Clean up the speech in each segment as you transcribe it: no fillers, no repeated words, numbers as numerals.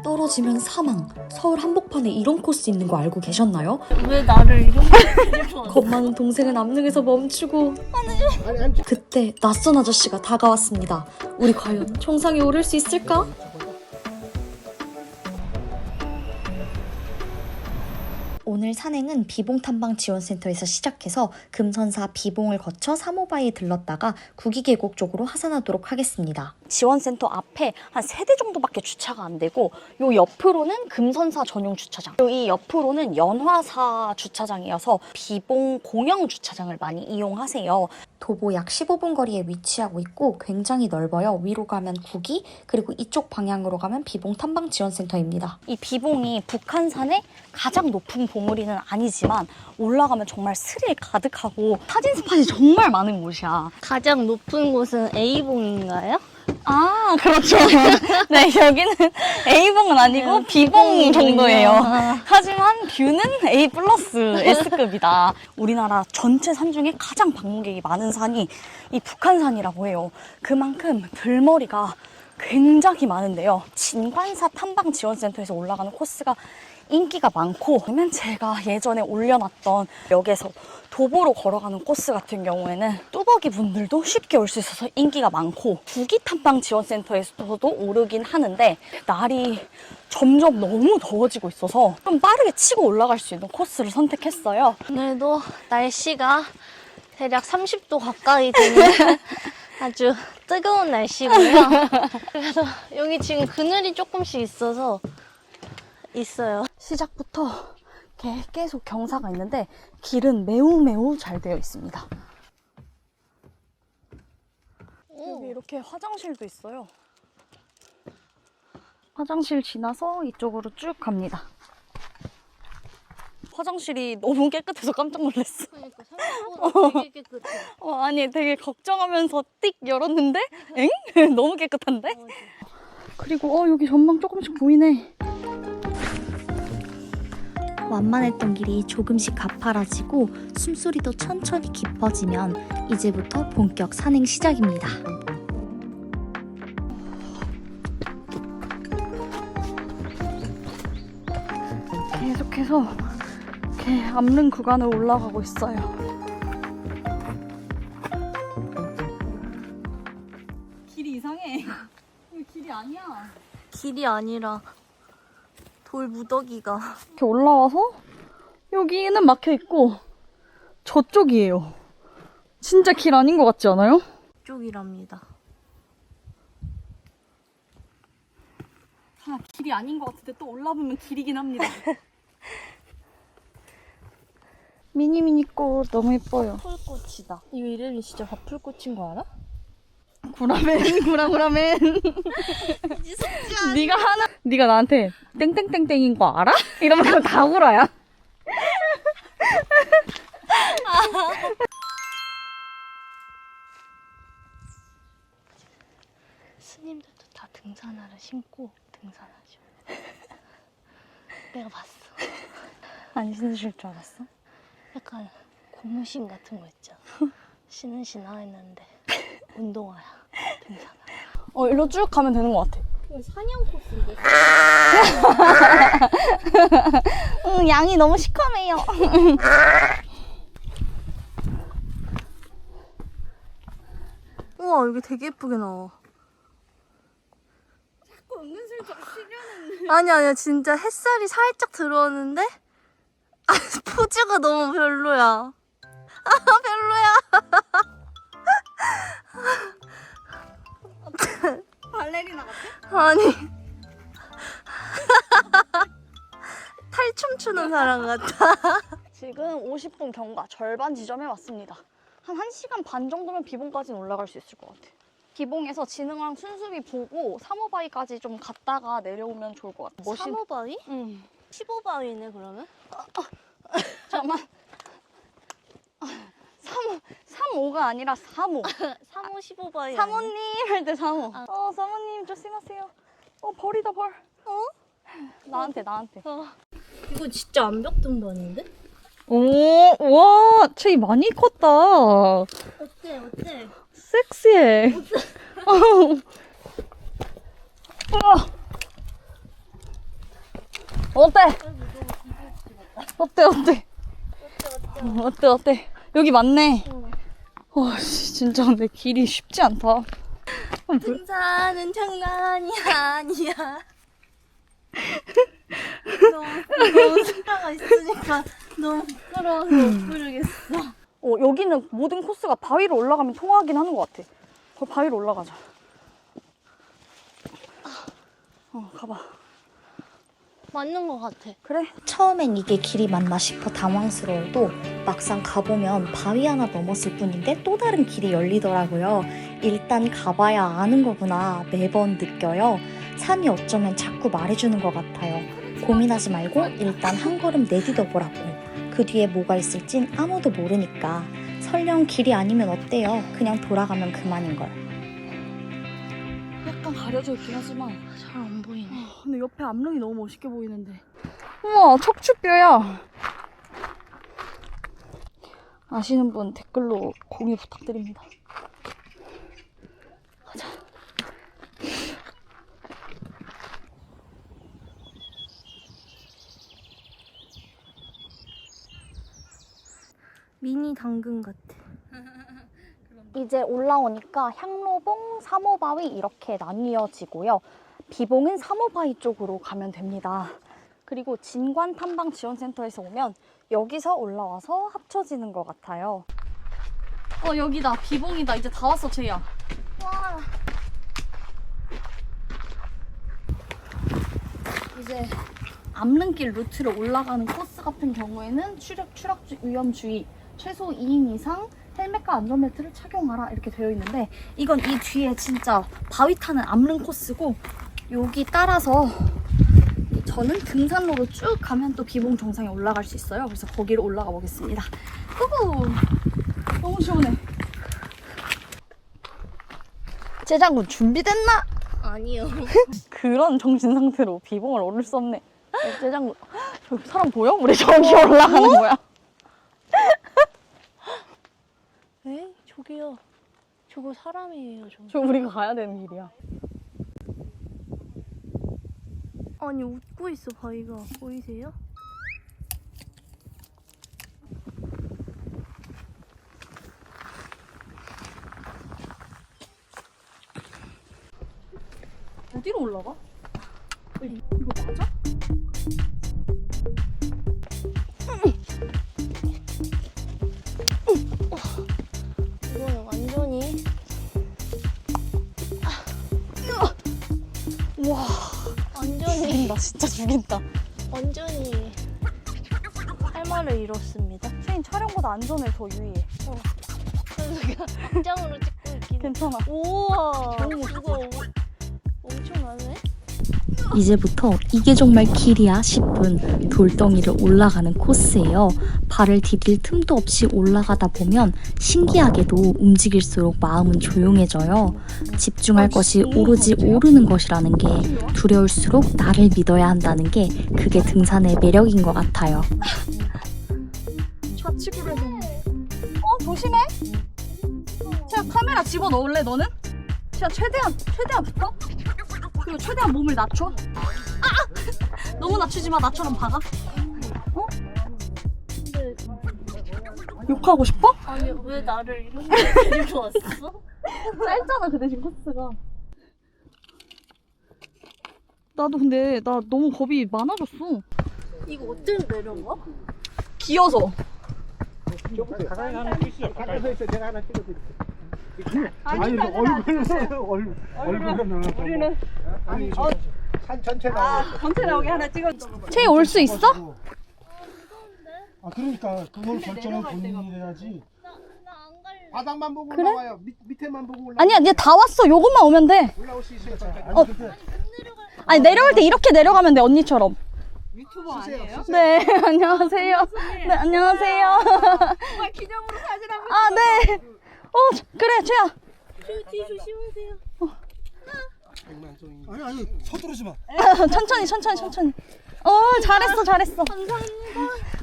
떨어지면 사망. 서울 한복판에 이런 코스 있는 거 알고 계셨나요? 왜 나를 이렇게 겁 많은 동생은 앞릉에서 멈추고 그때 낯선 아저씨가 다가왔습니다. 우리 과연 정상에 오를 수 있을까? 오늘 산행은 비봉탐방지원센터에서 시작해서 금선사 비봉을 거쳐 사모바이에 들렀다가 구기계곡 쪽으로 하산하도록 하겠습니다. 지원센터 앞에 한 3대 정도밖에 주차가 안 되고 요 옆으로는 금선사 전용 주차장, 이 옆으로는 연화사 주차장이어서 비봉 공영 주차장을 많이 이용하세요. 도보 약 15분 거리에 위치하고 있고 굉장히 넓어요. 위로 가면 구기, 그리고 이쪽 방향으로 가면 비봉 탐방지원센터입니다. 이 비봉이 북한산의 가장 높은 봉우리는 아니지만 올라가면 정말 스릴 가득하고 사진 스팟이 정말 많은 곳이야. 가장 높은 곳은 A봉인가요? 아, 그렇죠. 네, 여기는 A봉은 아니고 B봉 정도예요. 하지만 뷰는 A 플러스 S급이다. 우리나라 전체 산 중에 가장 방문객이 많은 산이 이 북한산이라고 해요. 그만큼 들머리가 굉장히 많은데요. 진관사 탐방지원센터에서 올라가는 코스가 인기가 많고, 그러면 제가 예전에 올려놨던 역에서 도보로 걸어가는 코스 같은 경우에는 뚜벅이 분들도 쉽게 올 수 있어서 인기가 많고, 구기탐방지원센터에서도 오르긴 하는데 날이 점점 너무 더워지고 있어서 좀 빠르게 치고 올라갈 수 있는 코스를 선택했어요. 오늘도 날씨가 대략 30도 가까이 되는 아주 뜨거운 날씨고요. 그래서 여기 지금 그늘이 조금씩 있어요. 시작부터 계속 경사가 있는데 길은 매우 잘 되어 있습니다. 여기 이렇게 화장실도 있어요. 화장실 지나서 이쪽으로 쭉 갑니다. 화장실이 너무 깨끗해서 깜짝 놀랐어. 그러니까 생각보다 되게 깨끗해. 아니, 되게 걱정하면서 띡 열었는데 엥? 너무 깨끗한데? 그리고 여기 전망 조금씩 보이네. 완만했던 길이 조금씩 가파라지고 숨소리도 천천히 깊어지면 이제부터 본격 산행 시작입니다. 계속해서 이렇게 앞릉 구간을 올라가고 있어요. 길이 이상해. 이거 길이 아니야. 길이 아니라 돌 무더기가. 이렇게 올라와서 여기는 막혀 있고 저쪽이에요. 진짜 길 아닌 것 같지 않아요? 쪽이랍니다. 길이 아닌 것 같은데 또 올라보면 길이긴 합니다. 미니미니 꽃 너무 예뻐요. 풀꽃이다. 이거 이름이 진짜 밥풀꽃인 거 알아? 구라맨 구라맨. 네가 나한테 땡땡땡땡인 거 알아? 이러면 다 구라야. 스님들도 다 등산화를 신고 등산하죠. 내가 봤어. 안 신으실 줄 알았어? 약간 고무신 같은 거 있잖아. 신으시나 했는데 운동화야. 등산화. 일로 쭉 가면 되는 것 같아. 사냥 코스인데. 양이 너무 시커매요. 우와, 여기 되게 예쁘게 나와. 자꾸 은근슬쩍 쉬려는. 아니야, 진짜 햇살이 살짝 들어오는데 포즈가 너무 별로야. 별로야. 발레리나 같아? 아니. 탈춤 추는 사람 같아. 지금 50분 경과 절반 지점에 왔습니다. 한 1시간 반 정도면 비봉까지는 올라갈 수 있을 것 같아. 비봉에서 진흥왕 순수비 보고 사모바위까지 좀 갔다가 내려오면 좋을 것 같아. 사모바위? 응. 15바위네 그러면? 잠깐만. 3호가 아니라 3호. 3호 15바위. 사모님 할 때 3호. 사모님 조심하세요. 벌이다 벌. 나한테. 이거 진짜 암벽 등반인데? 와, 체이 많이 컸다. 어때? 섹시해. 어때? 어때? 여기 맞네. 와, 진짜 근데 길이 쉽지 않다. 등산은 장난이 아니야. 너무 수다가 있으니까 너무 부끄러워서 못 부르겠어. 여기는 모든 코스가 바위로 올라가면 통하긴 하는 것 같아. 거기 바위로 올라가자. 가봐. 맞는 것 같아. 그래? 처음엔 이게 길이 맞나 싶어 당황스러워도 막상 가보면 바위 하나 넘었을 뿐인데 또 다른 길이 열리더라고요. 일단 가봐야 아는 거구나 매번 느껴요. 산이 어쩌면 자꾸 말해주는 것 같아요. 고민하지 말고 일단 한 걸음 내디뎌 보라고. 그 뒤에 뭐가 있을진 아무도 모르니까. 설령 길이 아니면 어때요? 그냥 돌아가면 그만인걸. 약간 가려져 있긴 하지만 잘 안 보이네. 근데 옆에 암릉이 너무 멋있게 보이는데. 우와, 척추뼈야. 아시는 분 댓글로 공유 부탁드립니다. 가자. 미니 당근 같아. 이제 올라오니까 향로봉, 사모바위 이렇게 나뉘어지고요. 비봉은 사모바위 쪽으로 가면 됩니다. 그리고 진관 탐방 지원센터에서 오면 여기서 올라와서 합쳐지는 것 같아요. 여기다. 비봉이다. 이제 다 왔어, 제이야. 와. 이제 암릉길 루트를 올라가는 코스 같은 경우에는 추락 위험 주의, 최소 2인 이상 헬멧과 안전벨트를 착용하라 이렇게 되어 있는데, 이건 이 뒤에 진짜 바위 타는 암릉 코스고, 여기 따라서 저는 등산로로 쭉 가면 또 비봉 정상에 올라갈 수 있어요. 그래서 거기로 올라가 보겠습니다. 후후! 너무 시원해. 재장군 준비됐나? 아니요. 그런 정신 상태로 비봉을 오를 수 없네. 재장군, 저기 사람 보여? 우리 저기 올라가는 거야. 에? 저기요. 저거 사람이에요, 저거. 저 우리가 가야 되는 길이야. 아니, 웃고 있어, 바위가. 보이세요? 어디로 올라가? 이거 맞아? 이거는 완전히. 와, 완전히. 죽인다. 진짜 죽인다. 완전히. 할 말을 잃었습니다. 쉐인 촬영보다 안전에 더 유의해. 그래서 그냥 확장으로 찍고 있긴 해. 괜찮아. 우와. 이거 엄청나네? 이제부터 이게 정말 길이야 싶은 돌덩이를 올라가는 코스예요. 발을 디딜 틈도 없이 올라가다 보면 신기하게도 움직일수록 마음은 조용해져요. 집중할 것이 오로지 오르는 것이라는 게, 두려울수록 나를 믿어야 한다는 게 그게 등산의 매력인 것 같아요. 좌측으로 해서. 조심해. 제가 카메라 집어 넣을래, 너는? 제가 최대한 붙어. 그리고 최대한 몸을 낮춰. 너무 낮추지 마. 나처럼 박아. 근데 욕하고 싶어? 아니, 왜 나를 이렇게 데리고 왔어? 짧잖아, 그 대신 코스가. 나도 근데 나 너무 겁이 많아졌어. 이거 어떻게 내려가? 기어서. 가까이 가는 필수야. 가까이서 있어. 내가 하나 찍어드릴게. 아니, 얼굴은 우리는 아니, 산 전체 나오게. 전체 나오게 하나 찍어. 채이 올 수 있어? 아, 그러니까 그걸 결정을 본인이 해야지. 나 안 갈래. 바닥만 보고 올라와요. 밑에만 보고 올라. 아니야, 얘 다 왔어. 요것만 오면 돼. 올라올 수 있어요. 잠깐. 어. 근데 아니, 내려올 때 이렇게 내려가면 돼, 언니처럼. 유튜버 아니에요? 네, 안녕하세요. 네, 안녕하세요. 정말 기념으로 사진 한번. 아, 네. 그래, 채야. 뒤 조심하세요. 아니, 서두르지 마. 천천히. 잘했어.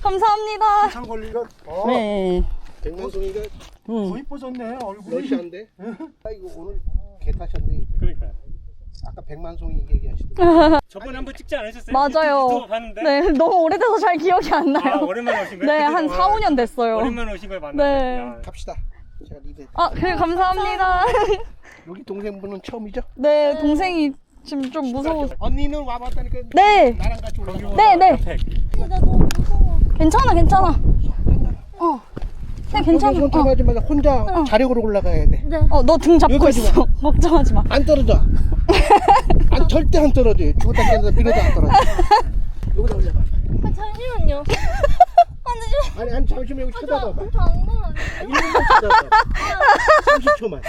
감사합니다. 상 걸리가. 네. 백만송이가 응. 더 이뻐졌네 얼굴이. 러시아인데? 아이고 오늘 개 타셨네. 그러니까. 아까 백만송이 얘기하시더라고요. 저번에 한번 찍지 않으셨어요? 맞아요. 유튜브 봤는데? 네, 너무 오래돼서 잘 기억이 안 나요. 아, 오랜만에 오신 거예요? 네, 한 4, 5년 됐어요. 오랜만에 오신 걸 만났어요. 네. 야, 갑시다. 제가 리드. 아, 그래, 감사합니다. 여기 동생분은 처음이죠? 네, 동생이 지금 좀 무서워. 언니는 와봤다니까. 네. 나랑 같이 올라가. 네, 네. 팩. 나 너무 무서워. 괜찮아, 괜찮아. 네, 괜찮아. 손 잡아지 마자. 혼자 자력으로 올라가야 돼. 네. 너 등 잡고 여기까지 있어. 걱정하지 마. 안 떨어져. 절대 안 떨어져요. 죽었다 깨어나서 밀어도 안 떨어져. 여기다 올려봐. 아, 잠시만요. 아니 잠시만 여기 쳐다봐봐. 장난 1분만 쳐다봐. 30초만.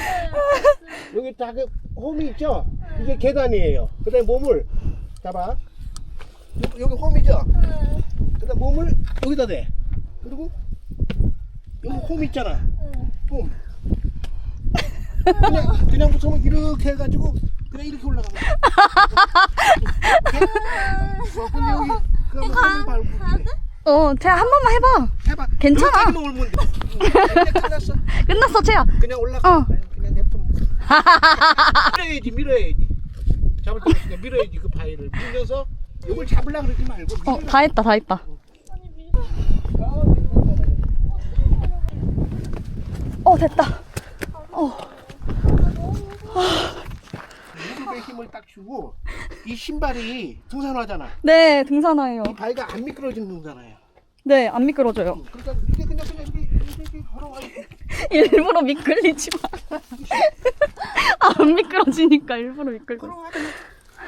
여기 다 그 홈이 있죠? 이게 계단이에요. 그 다음에 몸을 잡아. 여기 홈이죠? 그 다음에 몸을 여기다 대. 그리고 여기 홈 있잖아. 홈. 그냥 무서우면 이렇게 해가지고 그냥 이렇게 올라가면 돼. 근데 여기 그 홈을 밟고 이렇게. 태야, 한 번만 해봐. 해봐. 괜찮아. 여기까지만 올면 돼. 이제 끝났어. 끝났어, 태야. 그냥 올라가. 어. 그냥 냅둬. 밀어야지. 잡을 때 그냥 밀어야지 그 바위를 밀면서 이걸 잡으려고 그러지 말고. 다 했다, 다 했다. 됐다. 무릎에 힘을 딱 주고 이 신발이 등산화잖아. 네, 등산화예요. 이 바위가 안 미끄러지는 등산화야. 네, 안 미끄러져요. 그러니까 이게 그냥 이렇게 걸어가. 일부러 미끌리지 마. 안 미끄러지니까 일부러 미끌고. 걸어가.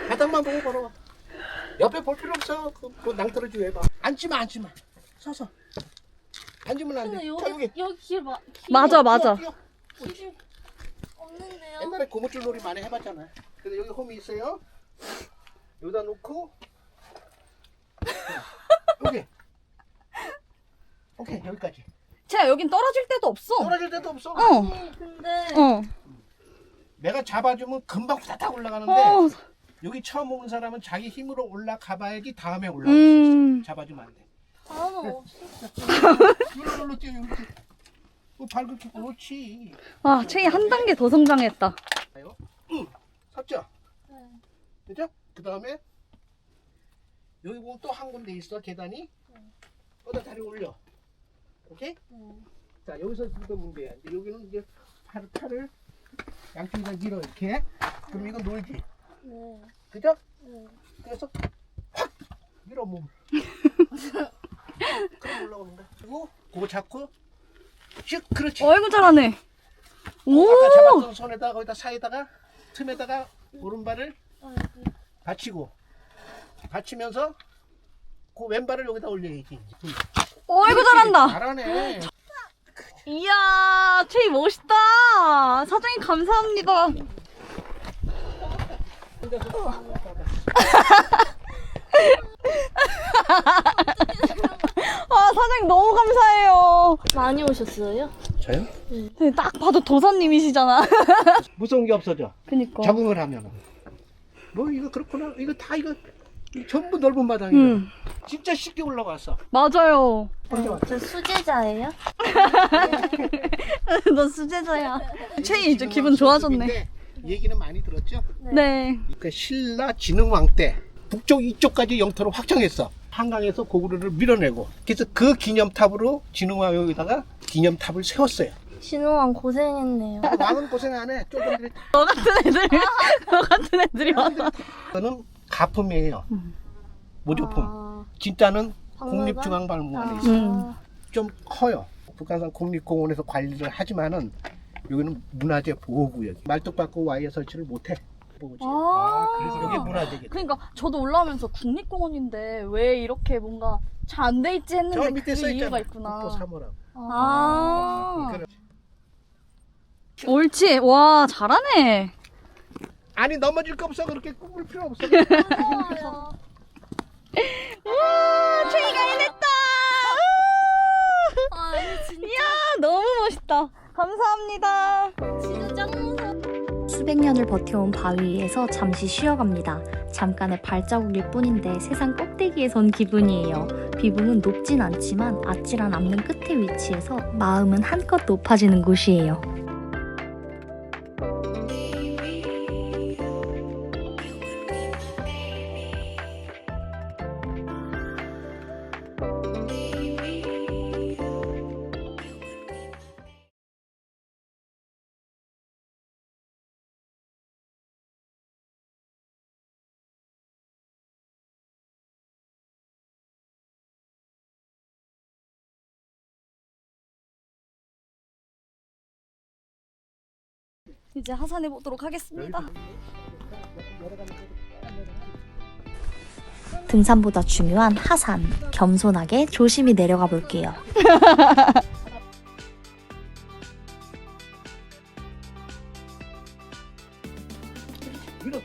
바닥만 보고 걸어가. 옆에 볼 필요 없어. 그 낭떠러지 왜 봐. 앉지 마. 서서. 앉으면 안 돼. 근데 여기 길 봐. 맞아, 맞아. 뛰어. 길 없는데요? 옛날에 고무줄 놀이 많이 해봤잖아. 근데 여기 홈이 있어요. 여기다 놓고 여기. 오케이 여기까지. 태야, 여긴 떨어질 데도 없어. 떨어질 데도 없어. 근데 내가 잡아주면 금방 후다닥 올라가는데 어. 여기 처음 온 사람은 자기 힘으로 올라가봐야지 다음에 올라갈 수 있어. 잡아주면 안 돼. 나는 없어. 여기로 뛰어 이렇게. 발그렇게 그렇지. 아, 채이 한 단계 더 성장했다. 응. 섰죠? 그죠? 그 다음에 여기 보면 또 한 군데 있어 계단이. 거기다 다리 올려. 오케이? 자 여기서 이거 문제야. 이제 여기는 이제 팔을 양쪽에다 밀어 이렇게. 그럼 이거 놀지. 그죠? 그래서 확 밀어 몸을. 그럼 올라오는 거야. 그리고 그거 잡고 슉 그렇지. 어이구, 잘하네. 오! 아까 잡았던 손에다가 거기다 사이에다가 틈에다가 오른발을 받치고 받치면서 그 왼발을 여기다 올려야지. 어이구, 잘한다. 잘하네. 이야, 채이 멋있다. 사장님, 감사합니다. 사장님 너무 감사해요. 많이 오셨어요? 저요? 네, 딱 봐도 도사님이시잖아. 무서운 게 없어져. 그니까. 적응을 하면은. 뭐 이거 그렇구나. 이거 다 이거 전부 넓은 마당이야. 진짜 쉽게 올라갔어. 맞아요. 저 수제자예요? 너 수제자야. 채이 이제 기분 좋아졌네. 얘기는 많이 들었죠? 네. 그 신라 진흥왕 때 북쪽 이쪽까지 영토를 확정했어. 한강에서 고구려를 밀어내고 그래서 그 기념탑으로 진흥왕 여기다가 기념탑을 세웠어요. 진호왕 고생했네요. 왕은 고생 안 해. 쫄병들이 다. 너 같은 애들, 너 같은 애들이 와서. 이거는 가품이에요. 모조품. 진짜는 국립중앙박물관에 있어요. 좀 커요. 북한산 국립공원에서 관리를 하지만은 여기는 문화재 보호구역. 말뚝박고 와이어 설치를 못해. 보호지. 그래서 여기 문화재겠다. 그러니까 저도 올라오면서 국립공원인데 왜 이렇게 뭔가 잘 안 돼 있지 저 했는데 밑에 그 써 이유가 있잖아. 있구나. 국보 3호라고. 아, 옳지. 와, 잘하네. 아니 넘어질 거 없어. 그렇게 꿈을 필요 없어. 고마워요. 와, 채이가 해냈다. 아, 진짜, 이야, 너무 멋있다. 감사합니다. 진짜 짱 무서워. 수백 년을 버텨온 바위 위에서 잠시 쉬어갑니다. 잠깐의 발자국일 뿐인데 세상 꼭대기에 선 기분이에요. 비봉은 높진 않지만 아찔한 암릉 끝에 위치해서 마음은 한껏 높아지는 곳이에요. 이제 하산해 보도록 하겠습니다. 등산보다 중요한 하산. 겸손하게 조심히 내려가 볼게요. 밀어.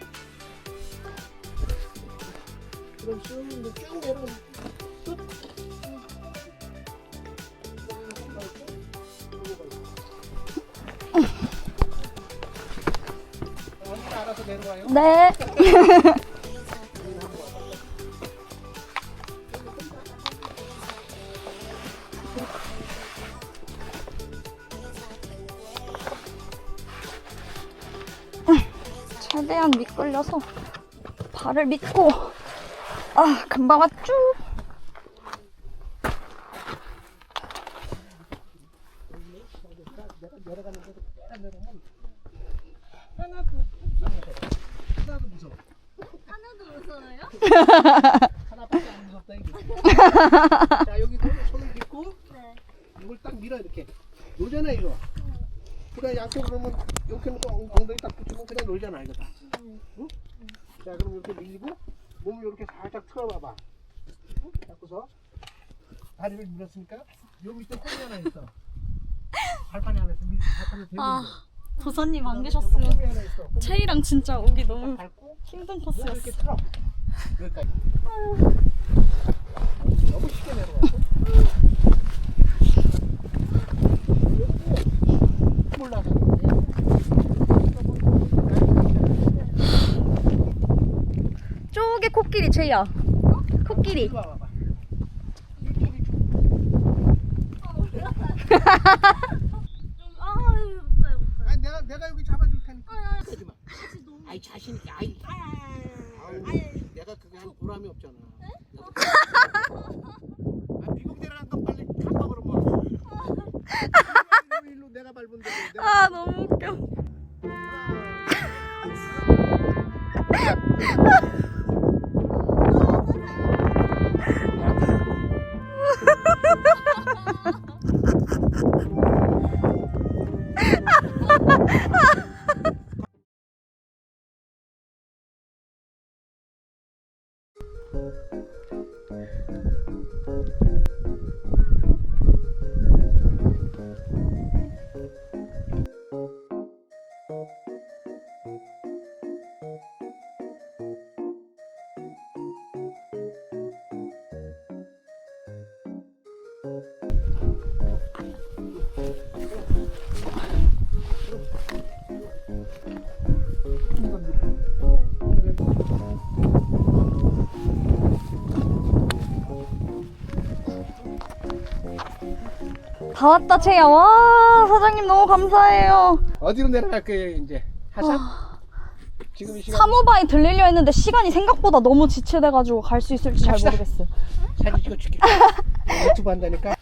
그럼 쭉 내려가. 언니가 알아서 내려와요. 네. 최대한 미끌려서 발을 믿고 금방 왔죠? 내려가는 데도 딱 내려오면 하나도 무서워. 하나도 무서워요? 하나밖에 안 무섭다 이게. 자 여기 손을 딛고 네. 이걸 딱 밀어 이렇게 놀잖아 이거. 그래 양쪽으로 그러면 이렇게 놓고 엉덩이 딱 붙이면 그냥 놀잖아 이거 다. 응? 자 그럼 이렇게 밀고 몸을 이렇게 살짝 틀어봐봐. 응? 잡고서 다리를 밀었으니까 요 밑에 홈이 하나 있어. 발판이 하나 있어. 발판을 대고 있어. 도사님 안 홈이 계셨으면 하나 있어. 채이랑 진짜 오기 너무 밟고 힘든 몸을 코스였어. 이렇게 틀어. 여기까지. 너무 쉽게 내려왔어. 몰라서 쪼개 코끼리 채이야. 코끼리. 이리 와봐봐. 아니 내가 여기 잡아줄 테니까. 하지 마. 아이 자신 있게. 아이. 내가 그게 한 보람이 없잖아. 아 비공대라는 건 빨리 갚아 그러면. 일로 내가 밟은데. 내가 너무 웃겨. 다 왔다 채야. 와 사장님 너무 감사해요. 어디로 내려갈 거예요 이제? 하산? 지금 이 시간 사모바에 들리려 했는데 시간이 생각보다 너무 지체돼가지고 갈 수 있을지 잘 갑시다. 모르겠어요. 사진 찍어줄게. 유튜브 한다니까.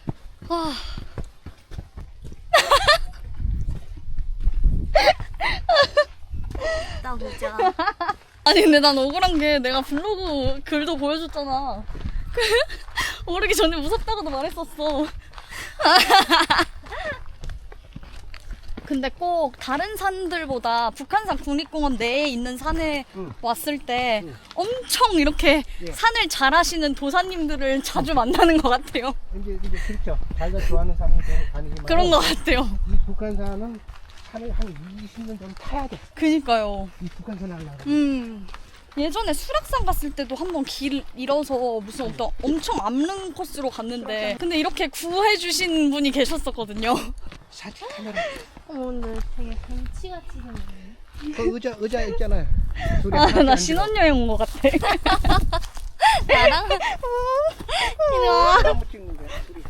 나 보자. 아니 근데 난 억울한 게 내가 블로그 글도 보여줬잖아. 오르기 전에 무섭다고도 말했었어. 근데 꼭 다른 산들보다 북한산 국립공원 내에 있는 산에 왔을 때 엄청 이렇게 예. 산을 잘 하시는 도사님들을 자주 만나는 것 같아요. 이제 그렇죠. 자기가 좋아하는 산은 계속 다니지만 그런 것 같아요. 이 북한산은 산을 한 20년 정도 타야 돼. 그니까요. 이 북한산을 하려면. 예전에 수락산 갔을 때도 한번 길 잃어서 무슨 어떤 엄청 암릉 코스로 갔는데 근데 이렇게 구해주신 분이 계셨었거든요. 사진 카메라. 오늘 되게 경치같이 생겼네. 그 의자 있잖아요. 둘이 아, 같이 나 앉아서. 신혼여행 온 것 같아. 나랑 나무 찍는 거야. 둘이.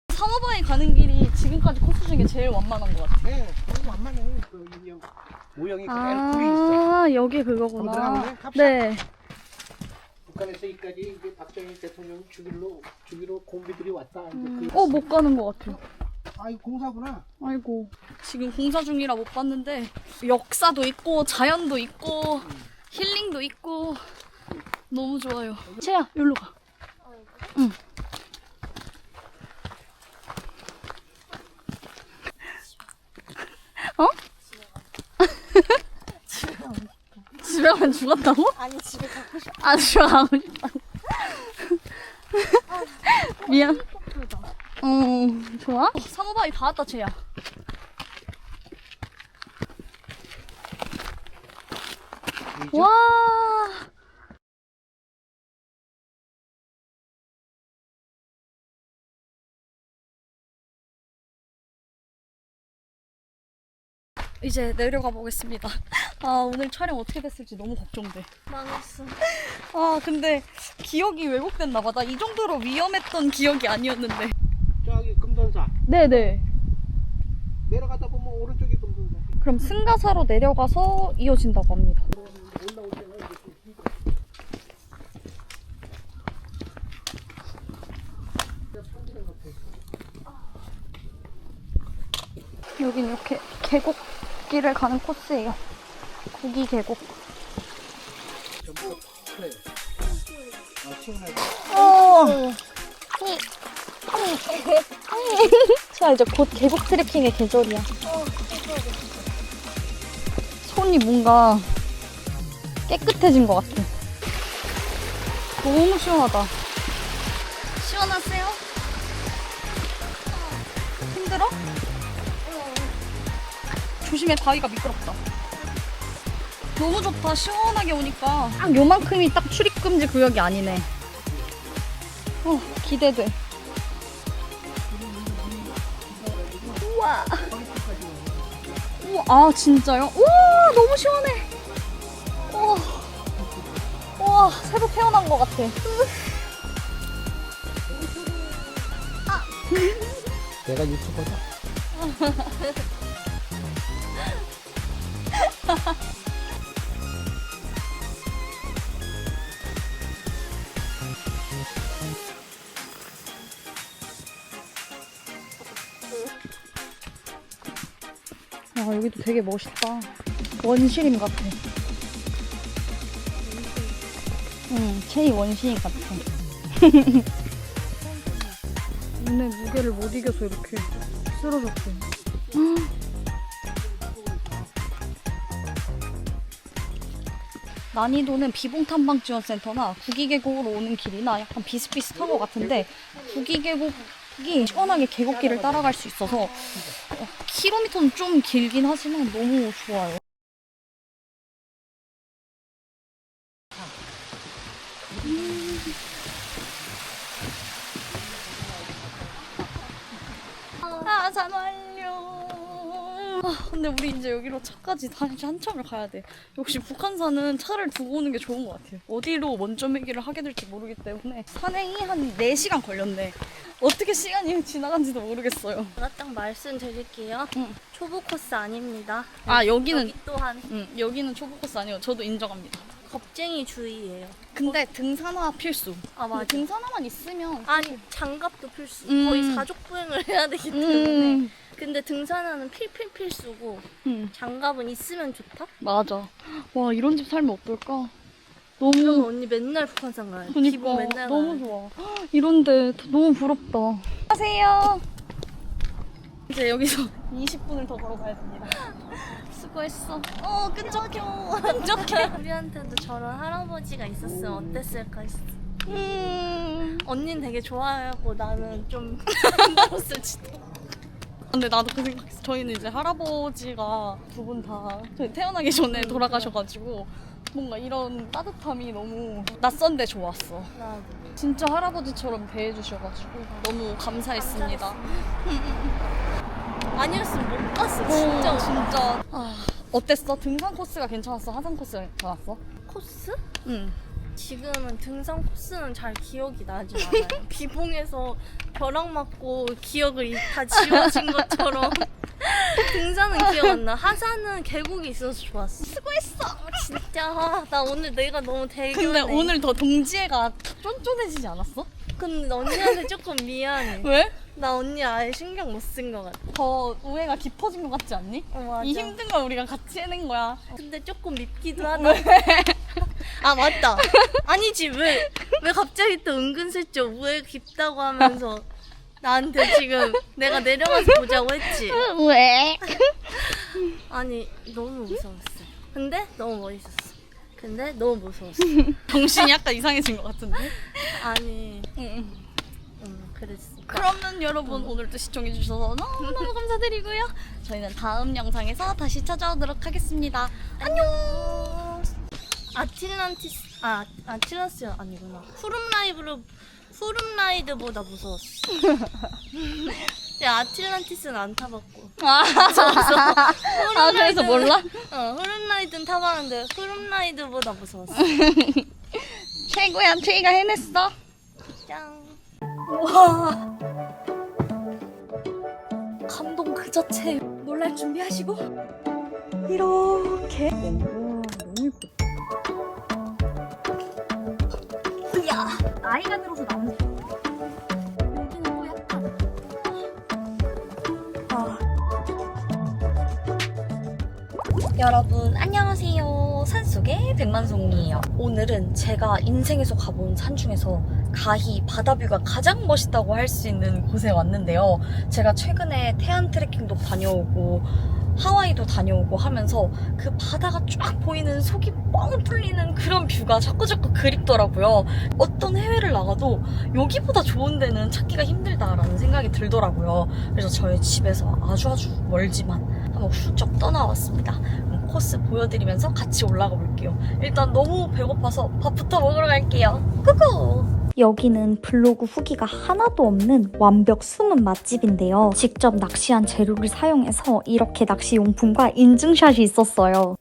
사모바에 가는 길이 지금까지 코스 중에 제일 완만한 것 같아. 네, 너무 완만해. 그 인형 모형이 그대로 굴이 있어. 아, 여기 한번 그거구나. 들어가볼래? 갑시다. 네. 북한에서 여기까지 이제 박정희 대통령 주기로 공비들이 왔다. 이제 못 가는 것 같아요. 아, 이거 공사구나. 아이고. 지금 공사 중이라 못 봤는데 역사도 있고 자연도 있고 힐링도 있고 너무 좋아요. 채야, 여기로 가. 응. 내려가면 죽었다고? 아니 집에 가고 싶어. 아, 집에 가고 싶다고. 미안. 좋아? 상어바위 다 왔다, 쟤야. 와. 이제 내려가 보겠습니다. 아, 오늘 촬영 어떻게 됐을지 너무 걱정돼. 망했어. 아, 근데 기억이 왜곡됐나 봐. 나 이 정도로 위험했던 기억이 아니었는데. 저기 금돈사 네네. 내려가다 보면 오른쪽이 금돈사. 그럼 승가사로 내려가서 이어진다고 합니다. 여긴 이렇게 계곡길을 가는 코스예요. 구기 계곡. 전부 그래. 아 시원하게. 자, 이제 곧 계곡 트레킹의 계절이야. 손이 뭔가 깨끗해진 것 같아. 너무 시원하다. 시원하세요? 힘들어? 조심해, 바위가 미끄럽다. 너무 좋다. 시원하게 오니까 딱 요만큼이 딱 출입금지 구역이 아니네. 기대돼. 우와. 우와, 아 진짜요? 우와, 너무 시원해. 우와, 우와, 새로 태어난 것 같아. 내가 유튜버다. 야, 여기도 되게 멋있다. 원시림 같아. 응, 체이 원시림 같아. 눈의 무게를 못 이겨서 이렇게 쓰러졌대. 난이도는 비봉탐방지원센터나 구기계곡으로 오는 길이나 약간 비슷비슷한 것 같은데, 구기계곡이 시원하게 계곡길을 따라갈 수 있어서 킬로미터는 좀 길긴 하지만 너무 좋아요. 아, 잠깐만요. 근데 우리 이제 여기로 차까지 다시 한참을 가야 돼. 역시 북한산은 차를 두고 오는 게 좋은 것 같아요. 어디로 먼저 매기를 하게 될지 모르기 때문에 산행이 한 4시간 걸렸네. 어떻게 시간이 지나간지도 모르겠어요. 제가 딱 말씀드릴게요. 응. 초보 코스 아닙니다. 아, 여기는 여기 또한 여기는 초보 코스 아니에요. 저도 인정합니다. 겁쟁이 주의예요. 근데 등산화 필수. 아 근데 맞아. 등산화만 있으면 아니 장갑도 필수. 음. 거의 사족보행을 해야 되기 때문에. 음. 근데 등산화는 필수고 장갑은 있으면 좋다. 맞아. 와, 이런 집 살면 어떨까? 그러면 너무 언니 맨날 북한산 가야 돼. 그니까 기본 맨날 너무 가야 돼. 좋아. 이런데 너무 부럽다. 안녕하세요. 이제 여기서 20분을 더 걸어가야 됩니다. 수고했어. 끈적여. 끈적해. 우리한테도 저런 할아버지가 있었으면 어땠을까 했어. 언니는 되게 좋아하고 나는 좀 힘들었을지도. 근데 나도 그 생각했어. 저희는 이제 할아버지가 두 분 다 저희 태어나기 전에 돌아가셔가지고 뭔가 이런 따뜻함이 너무 낯선데 좋았어. 나도. 진짜 할아버지처럼 대해주셔가지고 너무 감사했습니다. 아니었으면 못 갔어 진짜. 진짜. 어땠어? 등산 코스가 괜찮았어? 하산 코스가 괜찮았어? 코스? 응. 지금은 등산 코스는 잘 기억이 나지 않아요. 비봉에서 벼락 맞고 기억을 다 지워진 것처럼 등산은 기억 안 나. 하산은 계곡이 있어서 좋았어. 수고했어. 진짜 나 오늘 내가 너무 대견해. 근데 오늘 더 동지애가 쫀쫀해지지 않았어? 근데 언니한테 조금 미안해. 왜? 나 언니 아예 신경 못 쓴 것 같아. 더 우애가 깊어진 것 같지 않니? 맞아. 이 힘든 걸 우리가 같이 해낸 거야. 근데 조금 밉기도 하다. 아 맞다. 아니지 왜 갑자기 또 은근슬쩍 우애 깊다고 하면서 나한테 지금 내가 내려가서 보자고 했지. 왜? 아니 너무 무서웠어. 근데 너무 멋있었어. 근데 너무 무서웠어. 정신이 약간 이상해진 것 같은데. 아니, 그랬어. 그러면 여러분 오늘도 시청해주셔서 너무너무 감사드리고요. 저희는 다음 영상에서 다시 찾아오도록 하겠습니다. 안녕. 아틀란티스 아니구나. 푸름라이드보다 무서웠어. 근데 아틀란티스는 안 타봤고. 그래서 몰라? 푸름라이드는 타봤는데 푸름라이드보다 무서웠어. 최고야, 최이가 해냈어. 짱. 감동 그 자체. 놀랄 준비하시고. 이렇게. 너무 예쁘다. 야, 나이가 들어서 나오는. 여기는 또 약간. 여러분 안녕하세요. 산속의 백만송이에요. 오늘은 제가 인생에서 가본 산 중에서 가히 바다뷰가 가장 멋있다고 할 수 있는 곳에 왔는데요. 제가 최근에 태안 트레킹도 다녀오고 하와이도 다녀오고 하면서 그 바다가 쫙 보이는 속이 뻥 뚫리는 그런 뷰가 자꾸자꾸 그립더라고요. 어떤 해외를 나가도 여기보다 좋은 데는 찾기가 힘들다라는 생각이 들더라고요. 그래서 저희 집에서 아주 멀지만 한번 훌쩍 떠나왔습니다. 그럼 코스 보여드리면서 같이 올라가 볼게요. 일단 너무 배고파서 밥부터 먹으러 갈게요. 꾸꾸! 여기는 블로그 후기가 하나도 없는 완벽 숨은 맛집인데요. 직접 낚시한 재료를 사용해서 이렇게 낚시 용품과 인증샷이 있었어요.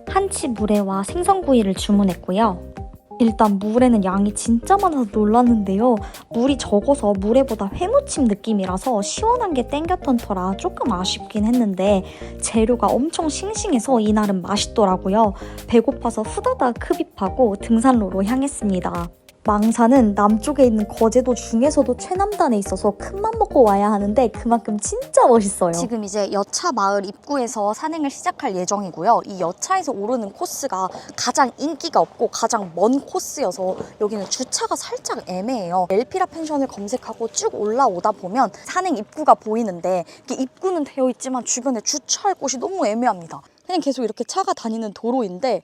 한치 물회와 생선구이를 주문했고요. 일단 물에는 양이 진짜 많아서 놀랐는데요. 물이 적어서 물회보다 회무침 느낌이라서 시원한 게 땡겼던 터라 조금 아쉽긴 했는데 재료가 엄청 싱싱해서 이날은 맛있더라고요. 배고파서 후다닥 흡입하고 등산로로 향했습니다. 망산은 남쪽에 있는 거제도 중에서도 최남단에 있어서 큰맘 먹고 와야 하는데 그만큼 진짜 멋있어요. 지금 이제 여차 마을 입구에서 산행을 시작할 예정이고요. 이 여차에서 오르는 코스가 가장 인기가 없고 가장 먼 코스여서 여기는 주차가 살짝 애매해요. 엘피라 펜션을 검색하고 쭉 올라오다 보면 산행 입구가 보이는데 이렇게 입구는 되어 있지만 주변에 주차할 곳이 너무 애매합니다. 그냥 계속 이렇게 차가 다니는 도로인데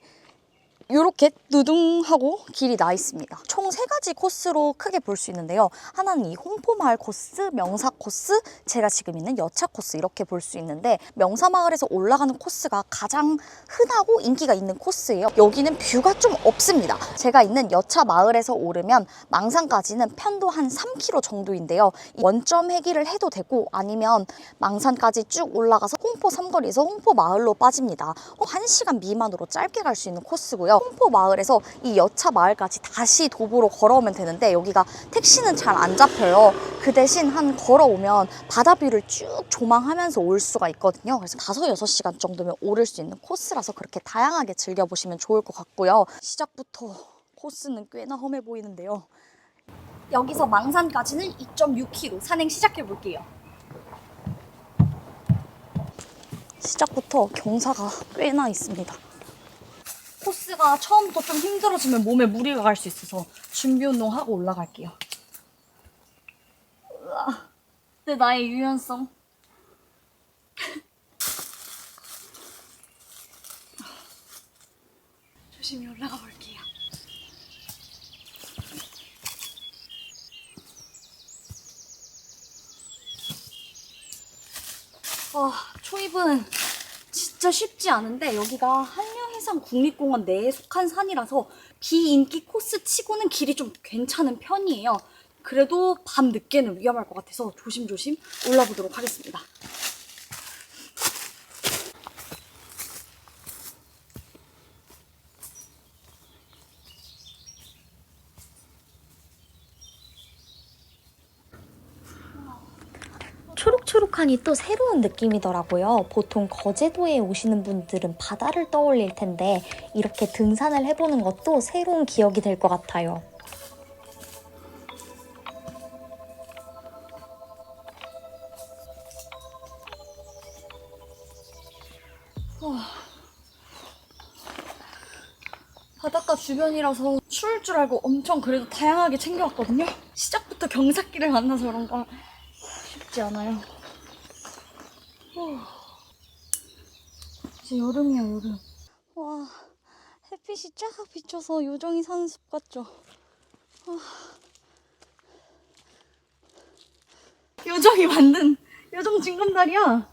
이렇게 누둥하고 길이 나 있습니다. 총 3가지 코스로 크게 볼 수 있는데요. 하나는 이 홍포마을 코스, 명사 코스, 제가 지금 있는 여차 코스 이렇게 볼 수 있는데 명사마을에서 올라가는 코스가 가장 흔하고 인기가 있는 코스예요. 여기는 뷰가 좀 없습니다. 제가 있는 여차 마을에서 오르면 망산까지는 편도 한 3km 정도인데요. 원점 회기를 해도 되고 아니면 망산까지 쭉 올라가서 홍포 삼거리에서 홍포마을로 빠집니다. 1시간 미만으로 짧게 갈 수 있는 코스고요. 홍포 마을에서 이 여차 마을까지 다시 도보로 걸어오면 되는데 여기가 택시는 잘 안 잡혀요. 그 대신 한 걸어오면 바다뷰를 쭉 조망하면서 올 수가 있거든요. 그래서 5-6시간 정도면 오를 수 있는 코스라서 그렇게 다양하게 즐겨보시면 좋을 것 같고요. 시작부터 코스는 꽤나 험해 보이는데요. 여기서 망산까지는 2.6km 산행 시작해볼게요. 시작부터 경사가 꽤나 있습니다. 코스가 처음부터 좀 힘들어지면 몸에 무리가 갈 수 있어서 준비 운동하고 올라갈게요. 근데 나의 유연성. 조심히 올라가 볼게요. 초입은 진짜 쉽지 않은데 여기가 한려해상 국립공원 내에 속한 산이라서 비인기 코스 치고는 길이 좀 괜찮은 편이에요. 그래도 밤 늦게는 위험할 것 같아서 조심조심 올라보도록 하겠습니다. 초록초록하니 또 새로운 느낌이더라고요. 보통 거제도에 오시는 분들은 바다를 떠올릴 텐데 이렇게 등산을 해보는 것도 새로운 기억이 될 것 같아요. 바닷가 주변이라서 추울 줄 알고 엄청 그래도 다양하게 챙겨왔거든요. 시작부터 경사길을 만나서 그런가 쉽지 않아요. 이제 여름이야, 여름. 와, 햇빛이 쫙 비쳐서 요정이 사는 숲 같죠? 요정이 만든 요정 징검다리야.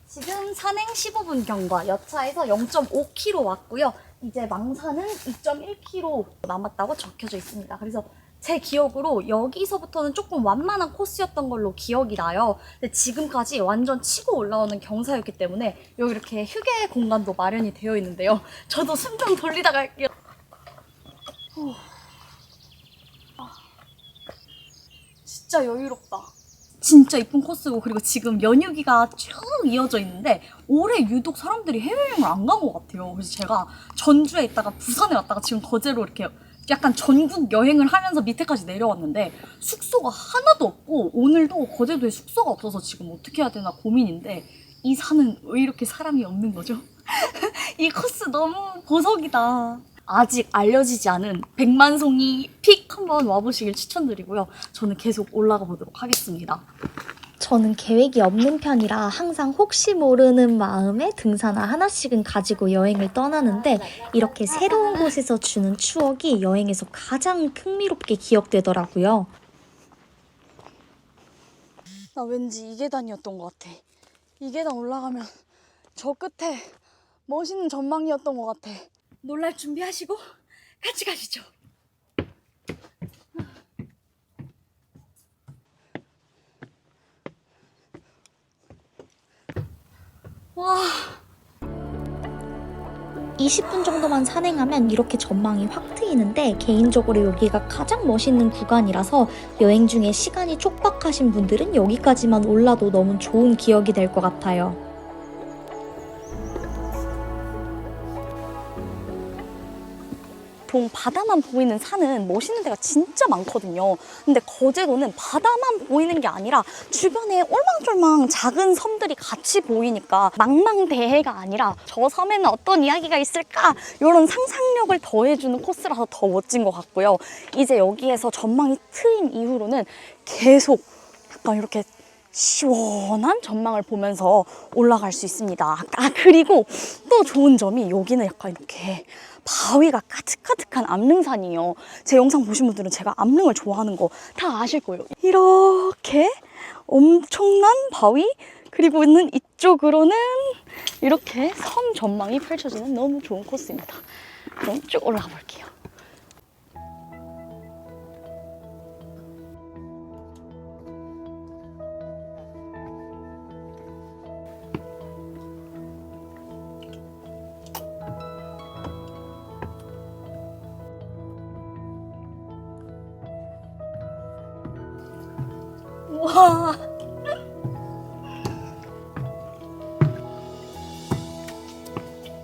지금 산행 15분 경과, 여차에서 0.5km 왔고요. 이제 망산은 2.1km 남았다고 적혀져 있습니다. 그래서 제 기억으로 여기서부터는 조금 완만한 코스였던 걸로 기억이 나요. 근데 지금까지 완전 치고 올라오는 경사였기 때문에 여기 이렇게 휴게 공간도 마련이 되어 있는데요. 저도 숨 좀 돌리다 갈게요. 진짜 여유롭다. 진짜 이쁜 코스고, 그리고 지금 연휴기가 쭉 이어져 있는데 올해 유독 사람들이 해외여행을 안 간 것 같아요. 그래서 제가 전주에 있다가 부산에 왔다가 지금 거제로 이렇게 약간 전국 여행을 하면서 밑에까지 내려왔는데 숙소가 하나도 없고, 오늘도 거제도에 숙소가 없어서 지금 어떻게 해야 되나 고민인데, 이 산은 왜 이렇게 사람이 없는 거죠? 이 코스 너무 보석이다. 아직 알려지지 않은 백만송이 픽 한번 와보시길 추천드리고요. 저는 계속 올라가 보도록 하겠습니다. 저는 계획이 없는 편이라 항상 혹시 모르는 마음에 등산화 하나씩은 가지고 여행을 떠나는데, 이렇게 새로운 곳에서 주는 추억이 여행에서 가장 흥미롭게 기억되더라고요. 나 왠지 이 계단이었던 것 같아. 이 계단 올라가면 저 끝에 멋있는 전망이었던 것 같아. 놀랄 준비하시고 같이 가시죠. 와, 20분 정도만 산행하면 이렇게 전망이 확 트이는데, 개인적으로 여기가 가장 멋있는 구간이라서 여행 중에 시간이 촉박하신 분들은 여기까지만 올라도 너무 좋은 기억이 될 것 같아요. 보통 바다만 보이는 산은 멋있는 데가 진짜 많거든요. 근데 거제도는 바다만 보이는 게 아니라 주변에 올망졸망 작은 섬들이 같이 보이니까 망망대해가 아니라 저 섬에는 어떤 이야기가 있을까? 이런 상상력을 더해주는 코스라서 더 멋진 것 같고요. 이제 여기에서 전망이 트인 이후로는 계속 약간 이렇게 시원한 전망을 보면서 올라갈 수 있습니다. 그리고 또 좋은 점이 여기는 약간 이렇게 바위가 가득가득한 암릉산이에요. 제 영상 보신 분들은 제가 암릉을 좋아하는 거 다 아실 거예요. 이렇게 엄청난 바위, 그리고 있는 이쪽으로는 이렇게 섬 전망이 펼쳐지는 너무 좋은 코스입니다. 그럼 쭉 올라가 볼게요. 와,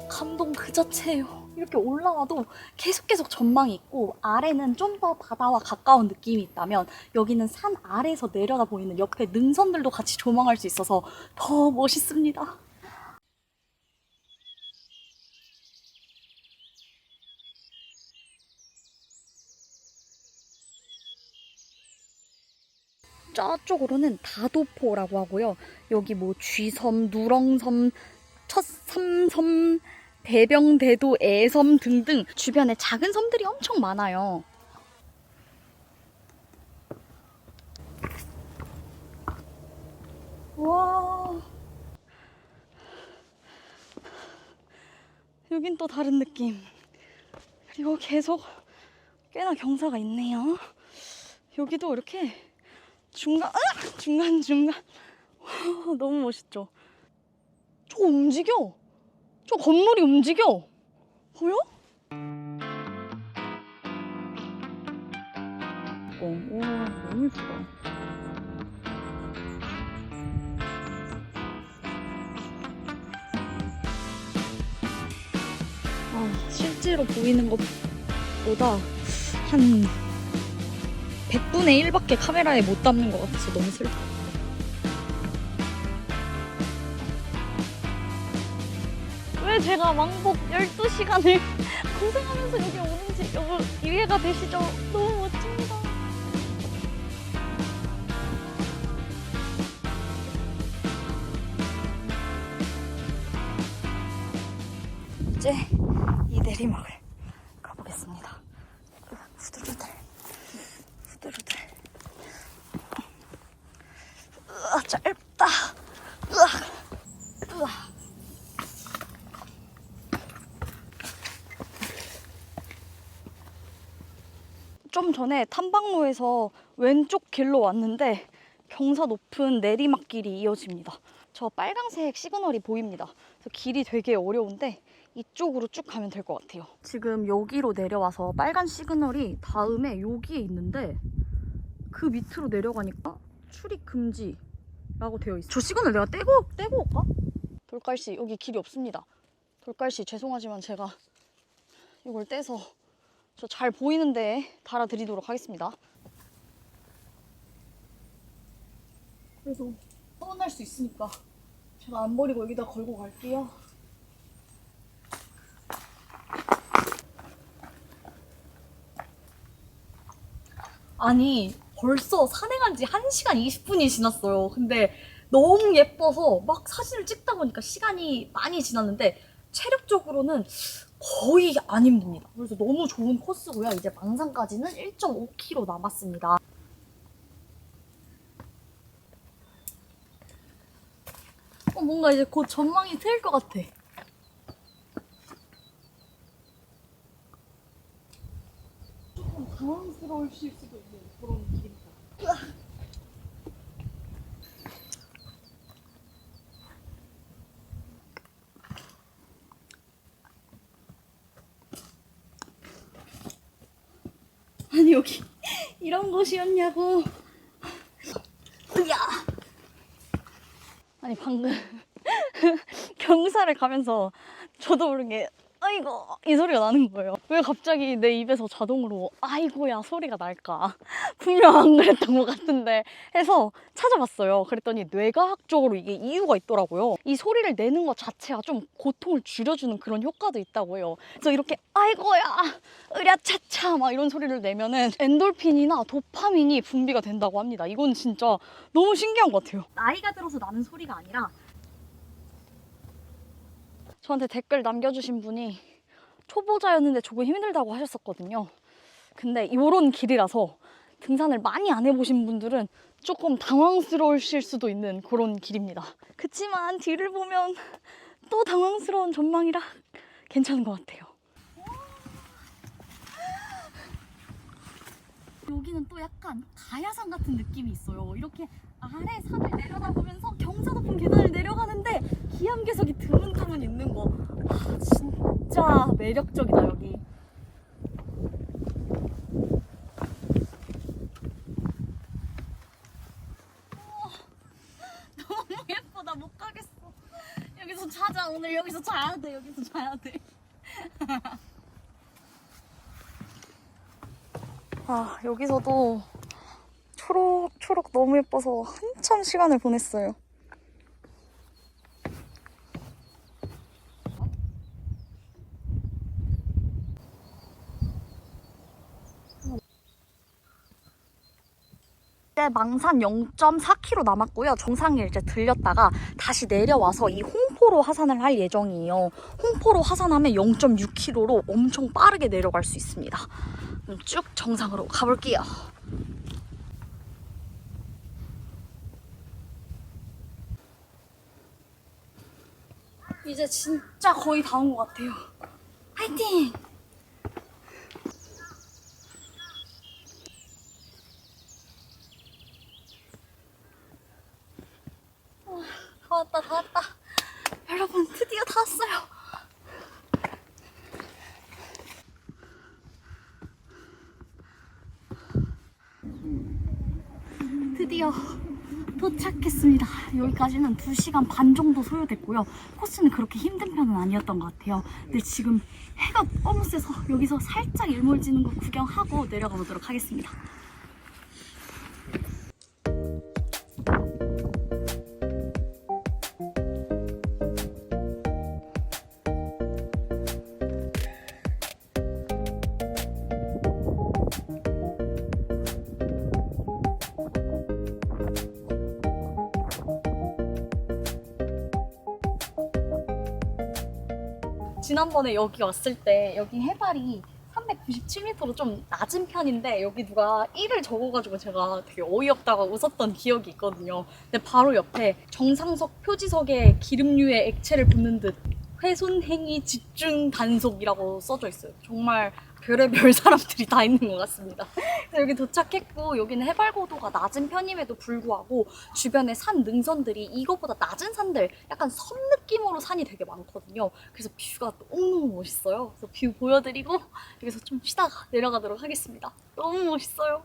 감동 그 자체예요. 이렇게 올라와도 계속 전망이 있고, 아래는 좀 더 바다와 가까운 느낌이 있다면 여기는 산 아래에서 내려다 보이는 옆에 능선들도 같이 조망할 수 있어서 더 멋있습니다. 저쪽으로는 다도포라고 하고요. 여기 뭐 쥐섬, 누렁섬, 첫삼섬, 대병대도, 애섬 등등 주변에 작은 섬들이 엄청 많아요. 와, 여긴 또 다른 느낌. 그리고 계속 꽤나 경사가 있네요. 여기도 이렇게 중간, 와, 너무 멋있죠? 저거 움직여. 저 건물이 움직여. 보여? 와, 너무 예쁘다. 실제로 보이는 것보다 한 100분의 1밖에 카메라에 못 담는 것 같아서 너무 슬퍼. 왜 제가 왕복 12시간을 고생하면서 여기 오는지 여러분 이해가 되시죠? 너무 멋집니다. 번째 이 내리막을 가보겠습니다. 후들후들 후들후들. 으아, 짧다. 으아. 좀 전에 탐방로에서 왼쪽 길로 왔는데 경사 높은 내리막길이 이어집니다. 저 빨강색 시그널이 보입니다. 그래서 길이 되게 어려운데 이쪽으로 쭉 가면 될 것 같아요. 지금 여기로 내려와서 빨간 시그널이 다음에 여기에 있는데 그 밑으로 내려가니까 출입 금지라고 되어 있어요. 저 시그널 내가 떼고 올까? 돌갈씨 여기 길이 없습니다. 돌갈씨 죄송하지만 제가 이걸 떼서 저 잘 보이는데 달아드리도록 하겠습니다. 그래서 서운할 수 있으니까 제가 안 버리고 여기다 걸고 갈게요. 아니 벌써 산행한 지 1시간 20분이 지났어요. 근데 너무 예뻐서 막 사진을 찍다 보니까 시간이 많이 지났는데 체력적으로는 거의 안 힘듭니다. 그래서 너무 좋은 코스고요. 이제 망산까지는 1.5km 남았습니다. 뭔가 이제 곧 전망이 트일 것 같아. 조금 당황스러우실 수도 있는 그런 길입니다. 아니 여기 이런 곳이었냐고. 으야. 아니 방금 경사를 가면서 저도 모르게 아이고 이 소리가 나는 거예요. 왜 갑자기 내 입에서 자동으로 아이고야 소리가 날까? 분명 안 그랬던 것 같은데 해서 찾아봤어요. 그랬더니 뇌과학적으로 이게 이유가 있더라고요. 이 소리를 내는 것 자체가 좀 고통을 줄여주는 그런 효과도 있다고 해요. 그래서 이렇게 아이고야 으랴차차 막 이런 소리를 내면은 엔돌핀이나 도파민이 분비가 된다고 합니다. 이건 진짜 너무 신기한 것 같아요. 나이가 들어서 나는 소리가 아니라 저한테 댓글 남겨주신 분이 초보자였는데 조금 힘들다고 하셨었거든요. 근데 이런 길이라서 등산을 많이 안 해보신 분들은 조금 당황스러우실 수도 있는 그런 길입니다. 그치만 뒤를 보면 또 당황스러운 전망이라 괜찮은 것 같아요. 여기는 또 약간 가야산 같은 느낌이 있어요. 이렇게 아래 산을 내려다보면서 경사 높은 계단을 내려가는데 기암괴석이 드문드문 있는 거. 아, 진짜 매력적이다 여기. 너무 예쁘다. 못 가겠어. 여기서 자자. 오늘 여기서 자야 돼. 여기서 자야 돼. 아, 여기서도 초록 너무 예뻐서 한참 시간을 보냈어요. 이제 망산 0.4km 남았고요. 정상에 이제 들렸다가 다시 내려와서 이 홍포로 하산을 할 예정이에요. 홍포로 하산하면 0.6km로 엄청 빠르게 내려갈 수 있습니다. 그럼 쭉 정상으로 가볼게요. 이제 진짜 거의 다 온 것 같아요. 화이팅! 다 왔다. 여러분, 드디어 다 왔어요. 드디어 도착했습니다. 여기까지는 2시간 반 정도 소요됐고요. 코스는 그렇게 힘든 편은 아니었던 것 같아요. 근데 지금 해가 너무 세서 여기서 살짝 일몰 지는 거 구경하고 내려가 보도록 하겠습니다. 지난번에 여기 왔을 때 여기 해발이 397m로 좀 낮은 편인데 여기 누가 1을 적어가지고 제가 되게 어이없다고 웃었던 기억이 있거든요. 근데 바로 옆에 정상석 표지석에 기름류의 액체를 붓는 듯 훼손 행위 집중 단속이라고 써져 있어요. 정말 별의별 사람들이 다 있는 것 같습니다. 그래서 여기 도착했고 여기는 해발 고도가 낮은 편임에도 불구하고 주변에 산 능선들이 이거보다 낮은 산들 약간 섬 느낌으로 산이 되게 많거든요. 그래서 뷰가 너무너무 멋있어요. 그래서 뷰 보여드리고 여기서 좀 쉬다가 내려가도록 하겠습니다. 너무 멋있어요.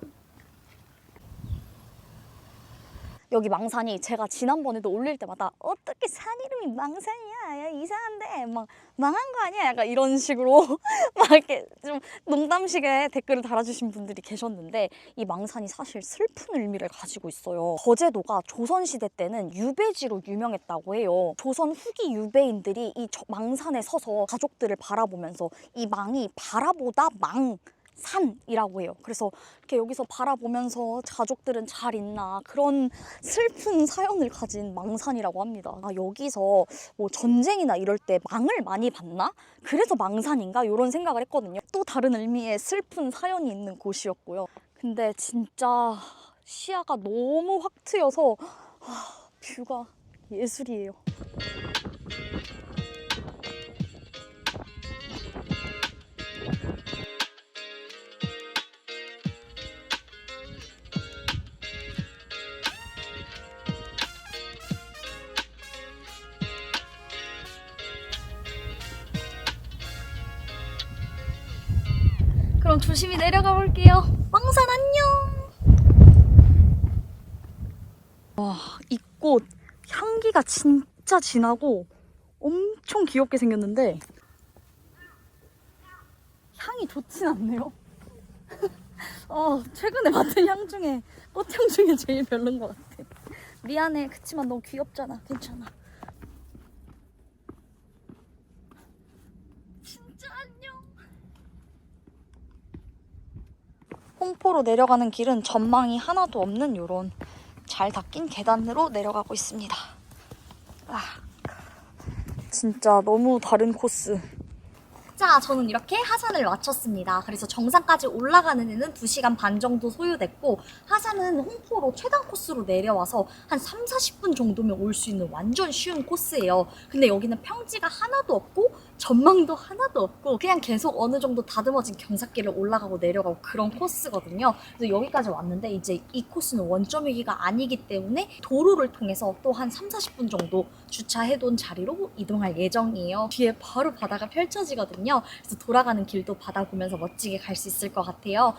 여기 망산이 제가 지난번에도 올릴 때마다 어떻게 산 이름이 망산이야? 야, 이상한데 막 망한 거 아니야? 약간 이런 식으로 막 이렇게 좀 농담식의 댓글을 달아주신 분들이 계셨는데 이 망산이 사실 슬픈 의미를 가지고 있어요. 거제도가 조선시대 때는 유배지로 유명했다고 해요. 조선 후기 유배인들이 이 망산에 서서 가족들을 바라보면서 이 망이 바라보다 산이라고 해요. 그래서 이렇게 여기서 바라보면서 가족들은 잘 있나 그런 슬픈 사연을 가진 망산이라고 합니다. 아, 여기서 뭐 전쟁이나 이럴 때 망을 많이 봤나? 그래서 망산인가? 이런 생각을 했거든요. 또 다른 의미의 슬픈 사연이 있는 곳이었고요. 근데 진짜 시야가 너무 확 트여서 뷰가 예술이에요. 그럼 조심히 내려가 볼게요. 망산 안녕. 와, 이 꽃 향기가 진짜 진하고 엄청 귀엽게 생겼는데 향이 좋진 않네요. 최근에 맡은 향 중에 꽃향 중에 제일 별론 것 같아. 미안해. 그치만 너무 귀엽잖아. 괜찮아. 진짜 안녕. 홍포로 내려가는 길은 전망이 하나도 없는 요런 잘 닦인 계단으로 내려가고 있습니다. 진짜 너무 다른 코스. 자, 저는 이렇게 하산을 마쳤습니다. 그래서 정상까지 올라가는 데는 2시간 반 정도 소요됐고 하산은 홍포로 최단 코스로 내려와서 한 3, 40분 정도면 올 수 있는 완전 쉬운 코스예요. 근데 여기는 평지가 하나도 없고 전망도 하나도 없고 그냥 계속 어느 정도 다듬어진 경사길을 올라가고 내려가고 그런 코스거든요. 그래서 여기까지 왔는데 이제 이 코스는 원점 위기가 아니기 때문에 도로를 통해서 또 한 3, 40분 정도 주차해둔 자리로 이동할 예정이에요. 뒤에 바로 바다가 펼쳐지거든요. 그래서 돌아가는 길도 바다 보면서 멋지게 갈 수 있을 것 같아요.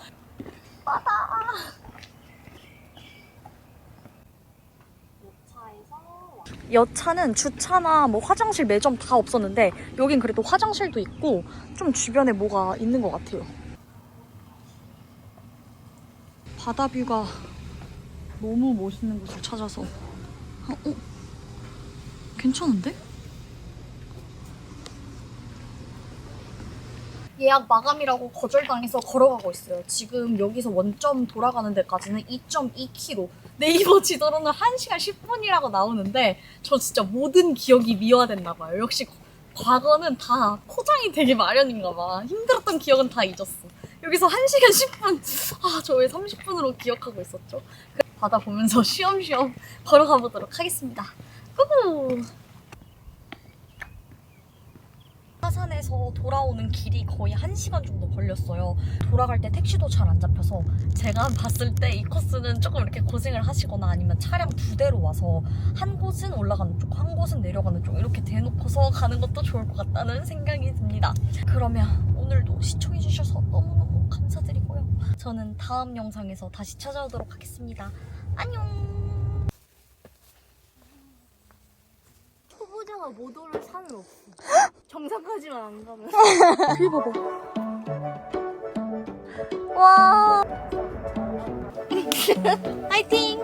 바다! 여차는 주차나 뭐 화장실 매점 다 없었는데 여긴 그래도 화장실도 있고 좀 주변에 뭐가 있는 것 같아요. 바다 뷰가 너무 멋있는 곳을 찾아서 괜찮은데? 예약 마감이라고 거절당해서 걸어가고 있어요. 지금 여기서 원점 돌아가는 데까지는 2.2km. 네이버 지도로는 1시간 10분이라고 나오는데 저 진짜 모든 기억이 미화됐나 봐요. 역시 과거는 다 포장이 되게 마련인가 봐. 힘들었던 기억은 다 잊었어. 여기서 1시간 10분. 저 왜 30분으로 기억하고 있었죠? 바다 보면서 쉬엄쉬엄 걸어가 보도록 하겠습니다. 꾸구! 하산에서 돌아오는 길이 거의 1시간 정도 걸렸어요. 돌아갈 때 택시도 잘 안 잡혀서 제가 봤을 때 이 코스는 조금 이렇게 고생을 하시거나 아니면 차량 2대로 와서 한 곳은 올라가는 쪽, 한 곳은 내려가는 쪽 이렇게 대놓고서 가는 것도 좋을 것 같다는 생각이 듭니다. 그러면 오늘도 시청해주셔서 너무너무 감사드리고요. 저는 다음 영상에서 다시 찾아오도록 하겠습니다. 안녕! 초보자가 못 오를 산은 없어. 정상까지만 안 가면. 뷰 봐봐. 와. 파이팅!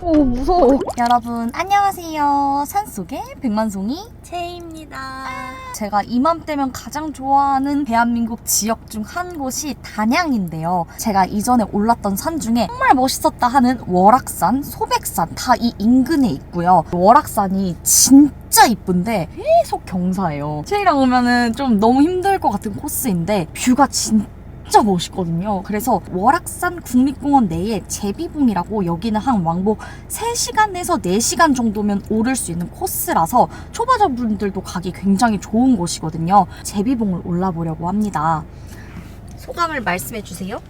오, 무서워. 여러분, 안녕하세요. 산속의 백만송이. 채입니다. 제가 이맘때면 가장 좋아하는 대한민국 지역 중 한 곳이 단양인데요. 제가 이전에 올랐던 산 중에 정말 멋있었다 하는 월악산, 소백산 다 이 인근에 있고요. 월악산이 진짜 이쁜데 계속 경사예요. 제이랑 오면은 좀 너무 힘들 것 같은 코스인데 뷰가 진짜 멋있거든요. 그래서 월악산 국립공원 내에 제비봉이라고 여기는 한 왕복 3시간에서 4시간 정도면 오를 수 있는 코스라서 초보자분들도 가기 굉장히 좋은 곳이거든요. 제비봉을 올라보려고 합니다. 소감을 말씀해 주세요.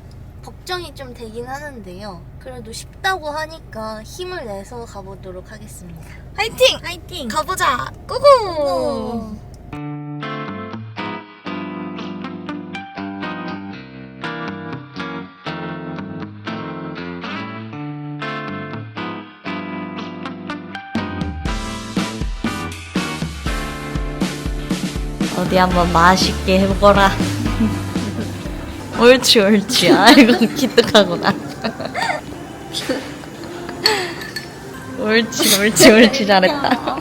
걱정이 좀 되긴 하는데요. 그래도 쉽다고 하니까 힘을 내서 가보도록 하겠습니다. 화이팅! 화이팅! 가보자! 고고! 어디 한번 맛있게 해보거라. 옳지 옳지. 아이고 기특하구나. 옳지 옳지 옳지 잘했다.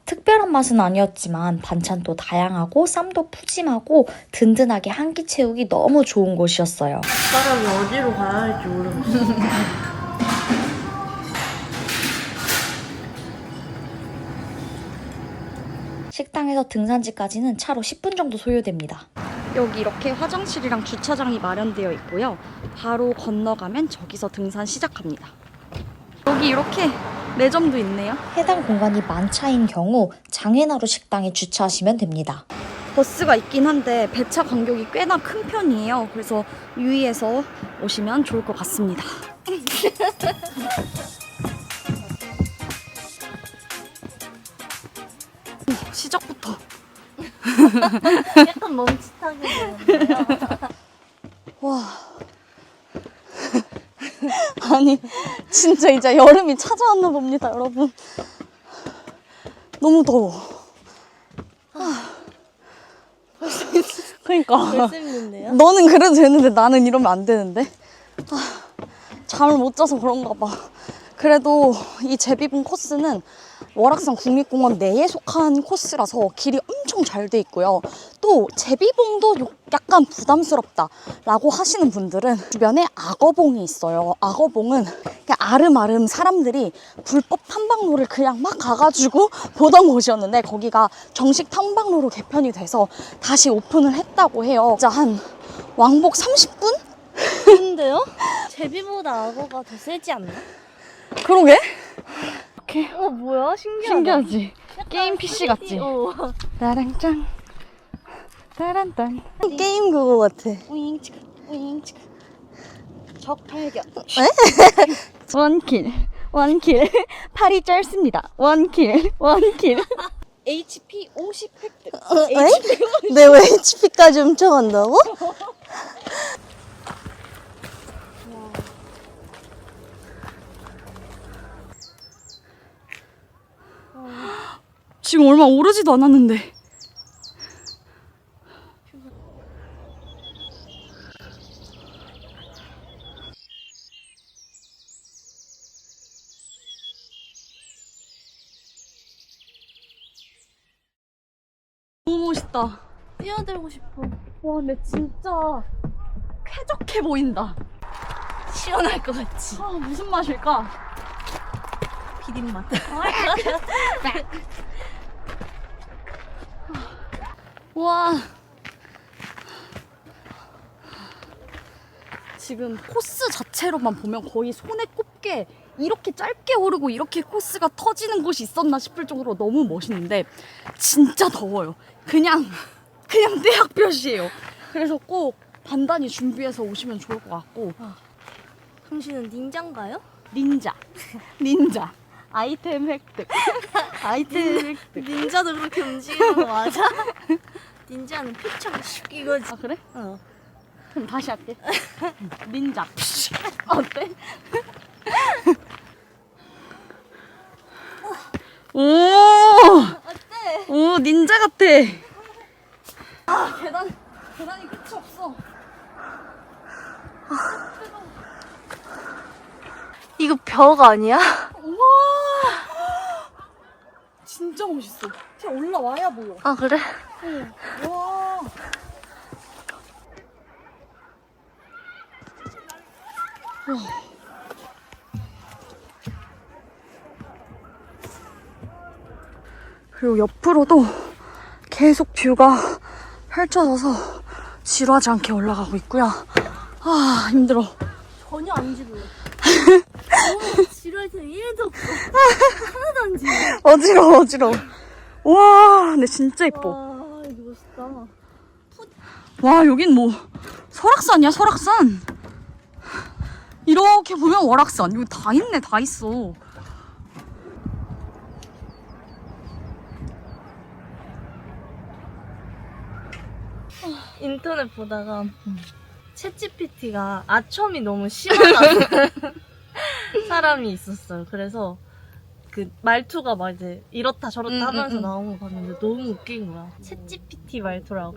특별한 맛은 아니었지만 반찬도 다양하고 쌈도 푸짐하고 든든하게 한 끼 채우기 너무 좋은 곳이었어요. 사람이 어디로 가야 할지 모르겠어. 식당에서 등산지까지는 차로 10분 정도 소요됩니다. 여기 이렇게 화장실이랑 주차장이 마련되어 있고요. 바로 건너가면 저기서 등산 시작합니다. 여기 이렇게 매점도 있네요. 해당 공간이 만차인 경우 장애나루 식당에 주차하시면 됩니다. 버스가 있긴 한데 배차 간격이 꽤나 큰 편이에요. 그래서 유의해서 오시면 좋을 것 같습니다. 오, 시작부터 약간 멈칫하게 되는데요. 와. 아니 진짜 이제 여름이 찾아왔나 봅니다, 여러분. 너무 더워. 그러니까 벌써 힘든데요? 너는 그래도 되는데 나는 이러면 안 되는데. 잠을 못 자서 그런가 봐. 그래도 이 제비봉 코스는 월악산 국립공원 내에 속한 코스라서 길이 엄청 잘 돼 있고요. 또 제비봉도 약간 부담스럽다라고 하시는 분들은 주변에 악어봉이 있어요. 악어봉은 그냥 아름아름 사람들이 불법 탐방로를 그냥 막 가가지고 보던 곳이었는데 거기가 정식 탐방로로 개편이 돼서 다시 오픈을 했다고 해요. 진짜 한 왕복 30분? 근데요? 제비보다 악어가 더 세지 않나? 그러게? 이렇게 뭐야? 신기하다. 신기하지? 게임 PC 같지? 따랑짱 따란딴 게임 그거 같아. 우잉치크 우잉치크 적발견. 원킬 팔이 짧습니다. 원킬 HP 50 획득. 내가 HP까지 훔쳐간다고? 지금 얼마 오르지도 않았는데. 너무 멋있다. 뛰어들고 싶어. 와, 근데 진짜 쾌적해 보인다. 시원할 것 같지? 아, 무슨 맛일까? 비린맛. 와. 지금 코스 자체로만 보면 거의 손에 꼽게 이렇게 짧게 오르고 이렇게 코스가 터지는 곳이 있었나 싶을 정도로 너무 멋있는데 진짜 더워요. 그냥 대학볕이에요. 그래서 꼭 단단히 준비해서 오시면 좋을 것 같고. 당신은 닌자인가요? 닌자 아이템 획득. 닌자도 그렇게 움직이는 거 맞아? 닌자는 표창 슉 이거지. 아, 그래? 어. 그럼 다시 할게. 닌자. 어때? 오! 어때? 오, 닌자 같아. 계단이 끝이 없어. 이거 벽 아니야? 진짜 멋있어. 그냥 올라와야 보여. 아 그래? 와. 그리고 옆으로도 계속 뷰가 펼쳐져서 지루하지 않게 올라가고 있고요. 아, 힘들어. 전혀 안 지루해. 너무 지루할 때 1도 없어. 하나도 안 지루해. 어지러워. 와, 근데 진짜 예뻐. 와 이거 멋있다. 와, 여긴 뭐 설악산이야, 설악산. 이렇게 보면 월악산. 여기 다 있네, 다 있어. 인터넷 보다가 챗GPT가 아첨이 너무 심하다는 사람이 있었어요. 그래서 그 말투가 막 이제 이렇다 저렇다 하면서 나온 거 봤는데 너무 웃긴 거야. 챗GPT 말투라고.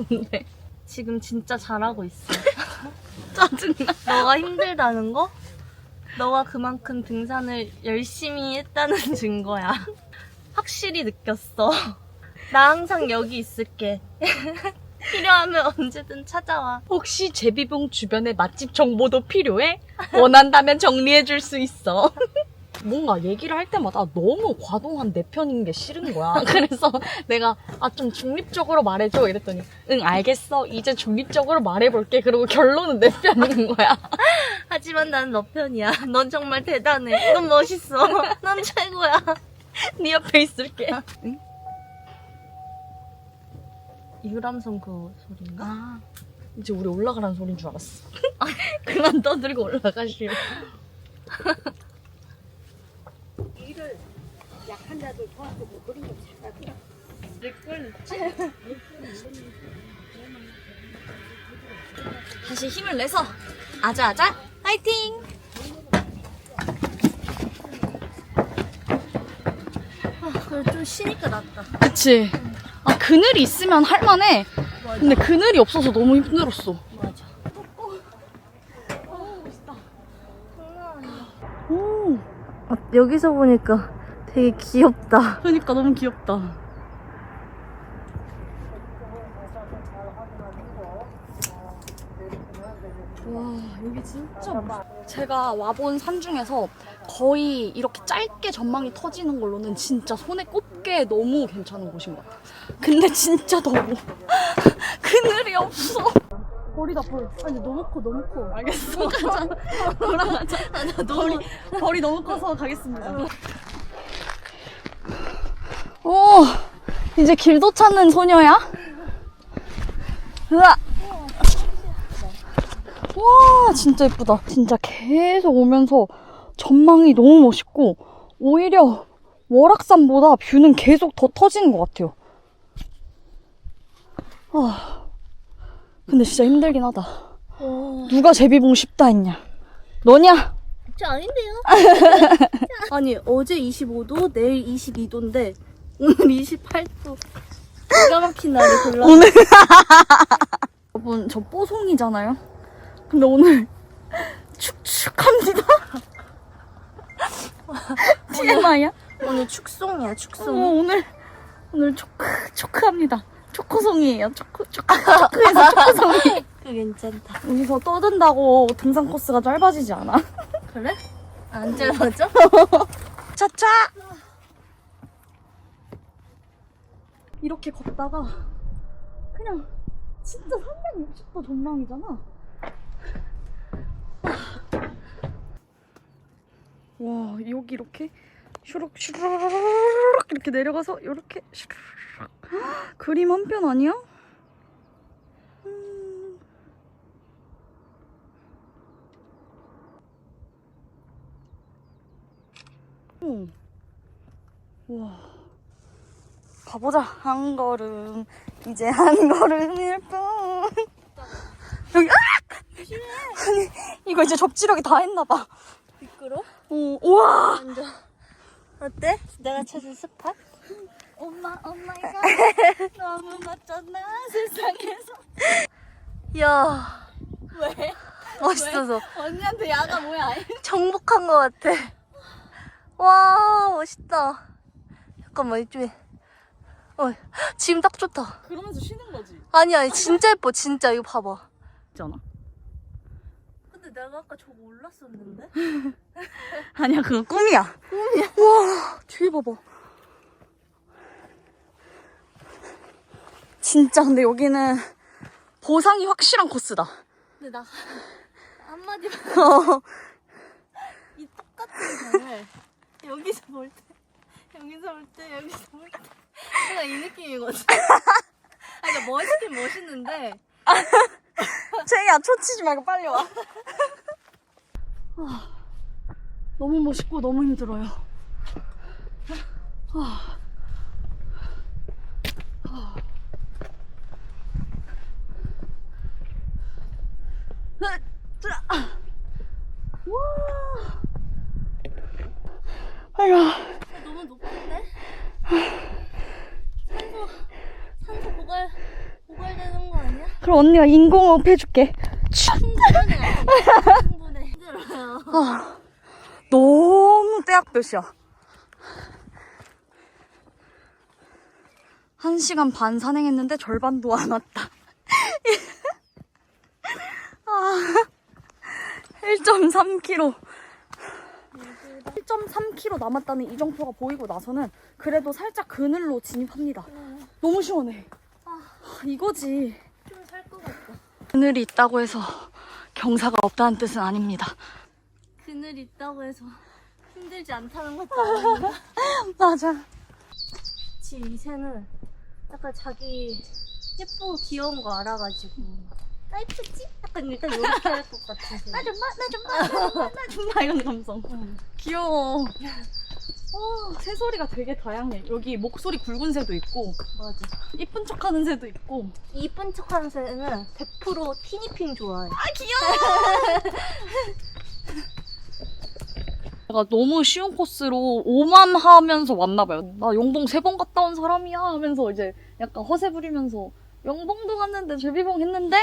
근데 지금 진짜 잘하고 있어. 짜증나. 너가 힘들다는 거? 너가 그만큼 등산을 열심히 했다는 증거야. 확실히 느꼈어. 나 항상 여기 있을게. 필요하면 언제든 찾아와. 혹시 제비봉 주변에 맛집 정보도 필요해? 원한다면 정리해줄 수 있어. 뭔가 얘기를 할 때마다 너무 과도한 내 편인 게 싫은 거야. 그래서 내가 좀 중립적으로 말해줘 이랬더니 응 알겠어 이제 중립적으로 말해볼게. 그리고 결론은 내 편인 거야. 하지만 난 너 편이야. 넌 정말 대단해. 넌 멋있어. 넌 최고야. 네 옆에 있을게. 응? 유람선 그 소린가? 아 이제 우리 올라가라는 소린 줄 알았어. 그만 떠들고 올라가시오. 일을 약한 자들 도와주고 그런 거 잘하더라. 다시 힘을 내서 아자아자 파이팅! 그래 좀 쉬니까 낫다. 그치. 그늘이 있으면 할만해. 근데 그늘이 없어서 너무 힘들었어. 맞아. 오, 여기서 보니까 되게 귀엽다. 그러니까 너무 귀엽다. 와, 여기 진짜 멋있어. 제가 와본 산 중에서 거의 이렇게 짧게 전망이 터지는 걸로는 진짜 손에 꼽게 너무 괜찮은 곳인 것 같아. 근데 진짜 더워. 그늘이 없어. 벌이다, 벌. 아니, 너무 커, 너무 커. 알겠어. 가자. 돌아가자. 벌이 너무 커서 가겠습니다. 오, 이제 길도 찾는 소녀야? 으아! 와, 진짜 예쁘다. 진짜 계속 오면서 전망이 너무 멋있고, 오히려 월악산보다 뷰는 계속 더 터지는 것 같아요. 근데 진짜 힘들긴 하다. 누가 제비봉 쉽다 했냐? 너냐? 저 아닌데요? 아니 어제 25도, 내일 22도인데 오늘 28도. 기가 막힌 날이 골라. 오늘 여러분 저 뽀송이잖아요. 근데 오늘 축축합니다. TMI야? 오늘 축송이야 축송. 오늘 초크합니다. 초코송이에요. 초크해서 초코송이. 그 괜찮다. 여기서 떠든다고 등산 코스가 짧아지지 않아? 그래? 안 짧아져? 차차! 이렇게 걷다가 그냥 진짜 360도 전망이잖아. 와, 여기 이렇게 슈룩 슈르륵 이렇게 내려가서 이렇게 슈르륵. 그림 한 편 아니야? 우와. 가보자. 한 걸음. 이제 한 걸음일 뿐. 여기, 아니, 이거 이제 접지력이 다 했나봐. 미끄러? 우와. 완전. 어때? 내가 찾은 스팟? 엄마, 오마이갓. 너무 멋졌나, 세상에서. 야. 왜? 멋있어서. 언니한테 야가 뭐야? 정복한 것 같아. 와, 멋있다. 잠깐만, 이쪽에. 지금 딱 좋다. 그러면서 쉬는 거지. 아니, 진짜 예뻐, 진짜. 이거 봐봐. 있잖아. 근데 내가 아까 저거 올랐었는데? 아니야, 그거 꿈이야. 와, 뒤에 봐봐. 진짜 근데 여기는 보상이 확실한 코스다. 근데 나 한마디만 어. 이 똑같은 경을 여기서 볼 때, 여기서 볼 때, 여기서 볼 때. 그냥 이 느낌이거든. 아니, 그러니까 멋있긴 멋있는데. 제이야, 초치지 말고 빨리 와. 너무 멋있고 너무 힘들어요. 아이고. 너무 높은데? 산소 고갈되는 거 아니야? 그럼 언니가 인공호흡 해줄게. 충분해. 힘들어요. 너무 떼약볕이야. 1시간 반 산행했는데 절반도 안 왔다. 1.3km. 1.3km 남았다는 이정표가 보이고 나서는 그래도 살짝 그늘로 진입합니다. 너무 시원해. 이거지. 좀 살 것 같다. 그늘이 있다고 해서 경사가 없다는 뜻은 아닙니다. 그늘 있다고 해서 힘들지 않다는 것도 아닙니다. 맞아. 지금 이 새는 약간 자기 예쁘고 귀여운 거 알아가지고 나 예쁘지? 약간 일단 이렇게 할 것 같은 새. 나 좀 봐, 이런 감성. 귀여워. 새소리가 되게 다양해. 여기 목소리 굵은 새도 있고, 맞아. 이쁜 척 하는 새도 있고. 이쁜 척하는 새는 100% 티니핑 좋아해. 내가 너무 쉬운 코스로 오만하면서 왔나봐요. 나 영봉 3번 갔다 온 사람이야 하면서 이제 약간 허세 부리면서 영봉도 갔는데 제비봉 했는데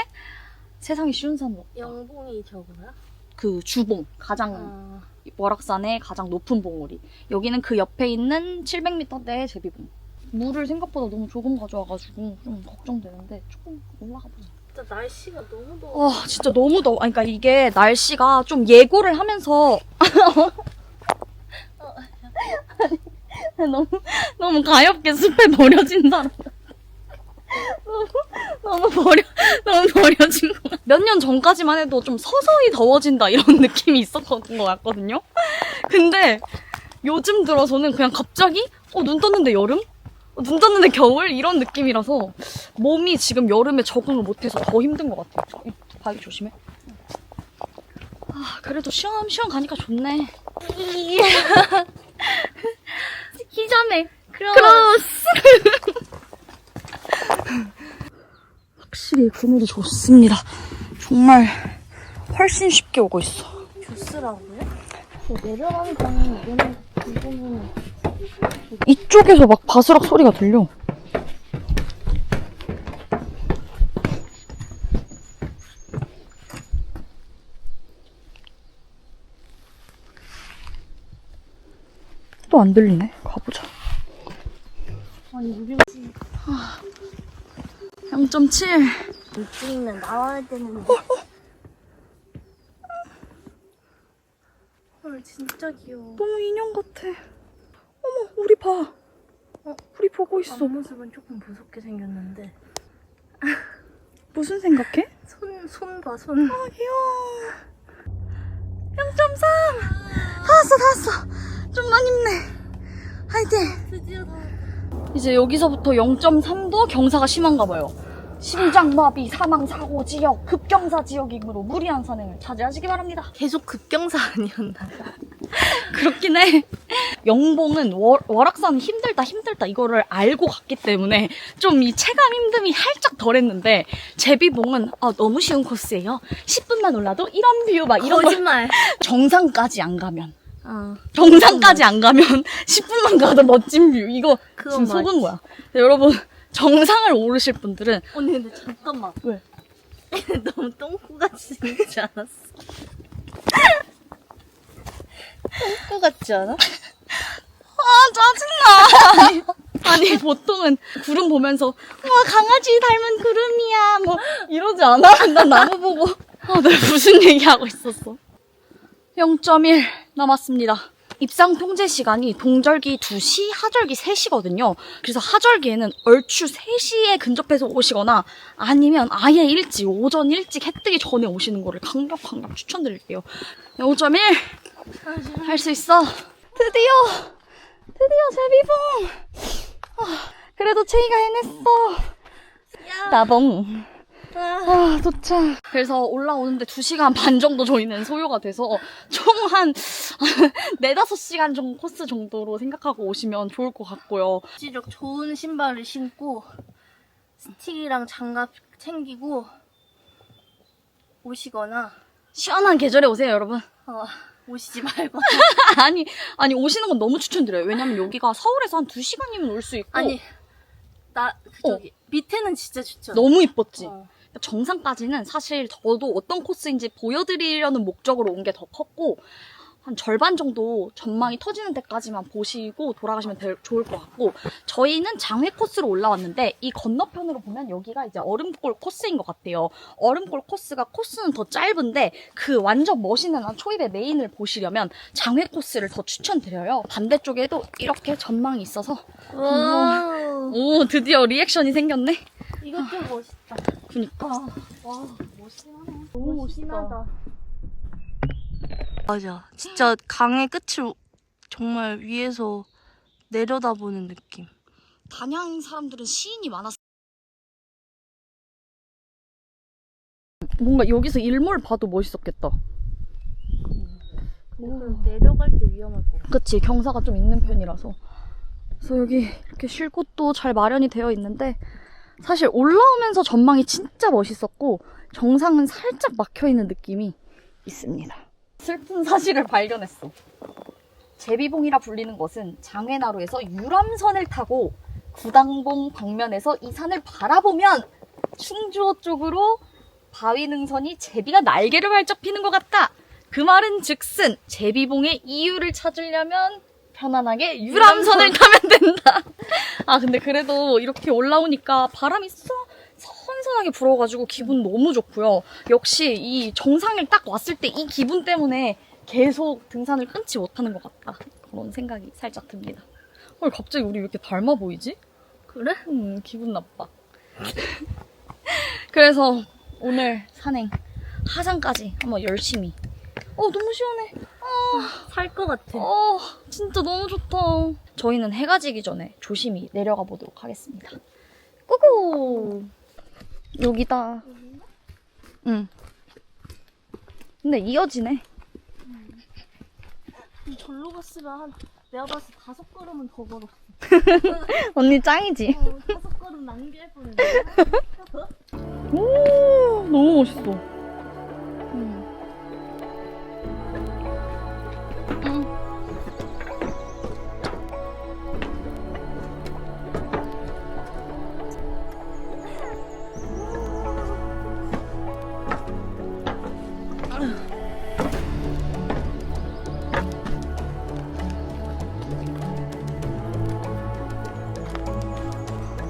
세상에 쉬운 산은 없다. 영봉이 저거야? 그 주봉, 가장 월악산의 가장 높은 봉우리. 여기는 그 옆에 있는 700m대의 제비봉. 물을 생각보다 너무 조금 가져와가지고 좀 걱정되는데 조금 올라가 보자. 진짜 날씨가 너무 더워. 진짜 너무 더워. 아니, 그러니까 이게 날씨가 좀 예고를 하면서 너무 가엽게 숲에 버려진 사람. 너무 버려진 거. 몇 년 전까지만 해도 좀 서서히 더워진다 이런 느낌이 있었던 것 같거든요. 근데 요즘 들어서는 그냥 갑자기 눈 떴는데 여름? 눈 떴는데 겨울? 이런 느낌이라서 몸이 지금 여름에 적응을 못해서 더 힘든 것 같아요. 바위 조심해. 그래도 시원시원 가니까 좋네. 희자매 크로스. 확실히 그늘이 좋습니다. 정말 훨씬 쉽게 오고 있어. 주스라고요? 내려가는 강은 이거는 이쪽에서 막 바스락 소리가 들려. 또 안 들리네. 가보자. 아니 우리 0.7. 찍는 나와야 되는데. 헐 진짜 귀여워. 너무 인형 같아. 어머, 우리 봐. 우리 보고 있어. 앞모습은 조금 무섭게 생겼는데. 무슨 생각해? 손 봐, 손. 귀여워. 0.3. 다 왔어. 좀만 힘내. 화이팅. 드디어 다. 이제 여기서부터 0.3도 경사가 심한가 봐요. 심장마비 사망사고 지역, 급경사 지역이므로 무리한 산행을 자제하시기 바랍니다. 계속 급경사 아니었나? 그렇긴 해. 영봉은 월악산은 힘들다 이거를 알고 갔기 때문에 좀 이 체감 힘듦이 살짝 덜했는데 제비봉은 너무 쉬운 코스예요. 10분만 올라도 이런 뷰 막 이런 거. 거짓말. 정상까지 안 가면 10분만 가도 멋진 뷰. 이거 그건 지금 속은 거야. 여러분 정상을 오르실 분들은 언니 근데 잠깐만. 왜? 너무 똥꼬 같이 생기지 않았어? 똥꼬 같지 않아? 짜증나. 아니 보통은 구름 보면서 와 강아지 닮은 구름이야 뭐 이러지 않아? 난 나무 보고 내가 무슨 얘기하고 있었어. 0.1 남았습니다. 입상 통제 시간이 동절기 2시, 하절기 3시거든요. 그래서 하절기에는 얼추 3시에 근접해서 오시거나 아니면 아예 일찍, 오전 일찍 해 뜨기 전에 오시는 거를 강력 추천드릴게요. 5.1 할 수 있어. 드디어 제비봉. 그래도 체이가 해냈어. 나봉. 도착. 그래서 올라오는데 2시간 반 정도 저희는 소요가 돼서 총 한 4-5시간 정도 코스 정도로 생각하고 오시면 좋을 것 같고요. 지적 좋은 신발을 신고 스틱이랑 장갑 챙기고 오시거나 시원한 계절에 오세요, 여러분. 오시지 말고. 아니 오시는 건 너무 추천드려요. 왜냐면 여기가 서울에서 한 2시간이면 올 수 있고 아니 저기 밑에는 진짜 추천. 너무 이뻤지. 어. 정상까지는 사실 저도 어떤 코스인지 보여드리려는 목적으로 온 게 더 컸고 한 절반 정도 전망이 터지는 데까지만 보시고 돌아가시면 좋을 것 같고 저희는 장회 코스로 올라왔는데 이 건너편으로 보면 여기가 이제 얼음골 코스인 것 같아요. 얼음골 코스는 더 짧은데 그 완전 멋있는 초입의 메인을 보시려면 장회 코스를 더 추천드려요. 반대쪽에도 이렇게 전망이 있어서 오 드디어 리액션이 생겼네. 이것 좀 멋있다. 그니까 와 멋있네. 너무 멋있다. 맞아. 진짜 강의 끝을 정말 위에서 내려다보는 느낌. 단양 사람들은 시인이 많았어. 뭔가 여기서 일몰 봐도 멋있었겠다. 내려갈 때 위험할 것 같아. 그치, 경사가 좀 있는 편이라서. 그래서 여기 이렇게 쉴 곳도 잘 마련이 되어 있는데 사실 올라오면서 전망이 진짜 멋있었고 정상은 살짝 막혀있는 느낌이 있습니다. 슬픈 사실을 발견했어. 제비봉이라 불리는 것은 장회나루에서 유람선을 타고 구당봉 방면에서 이 산을 바라보면 충주호 쪽으로 바위능선이 제비가 날개를 활짝 피는 것 같다. 그 말은 즉슨 제비봉의 이유를 찾으려면 편안하게 유람선을 타면 된다. 근데 그래도 이렇게 올라오니까 바람이 선선하게 불어가지고 기분 너무 좋고요. 역시 이 정상을 딱 왔을 때 이 기분 때문에 계속 등산을 끊지 못하는 것 같다. 그런 생각이 살짝 듭니다. 갑자기 우리 왜 이렇게 닮아 보이지? 그래? 기분 나빠. 그래서 오늘 산행 하산까지 한번 열심히. 너무 시원해. 살 것 같아. 진짜 너무 좋다. 저희는 해가 지기 전에 조심히 내려가 보도록 하겠습니다. 꾸꾸! 여기다. 응. 근데 이어지네. 절로 갔으면 내가 봤을 때 5걸음은 더 걸었어. 언니 짱이지? 5걸음 낭비할 뻔했네. 오, 너무 멋있어.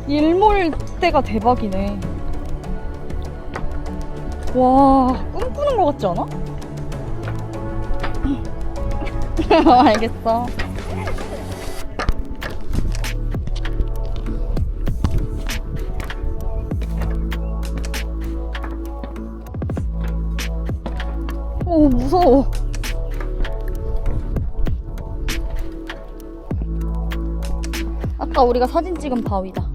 일몰 때가 대박이네. 와, 꿈꾸는 것 같지 않아? 알겠어. 무서워. 아까 우리가 사진 찍은 바위다.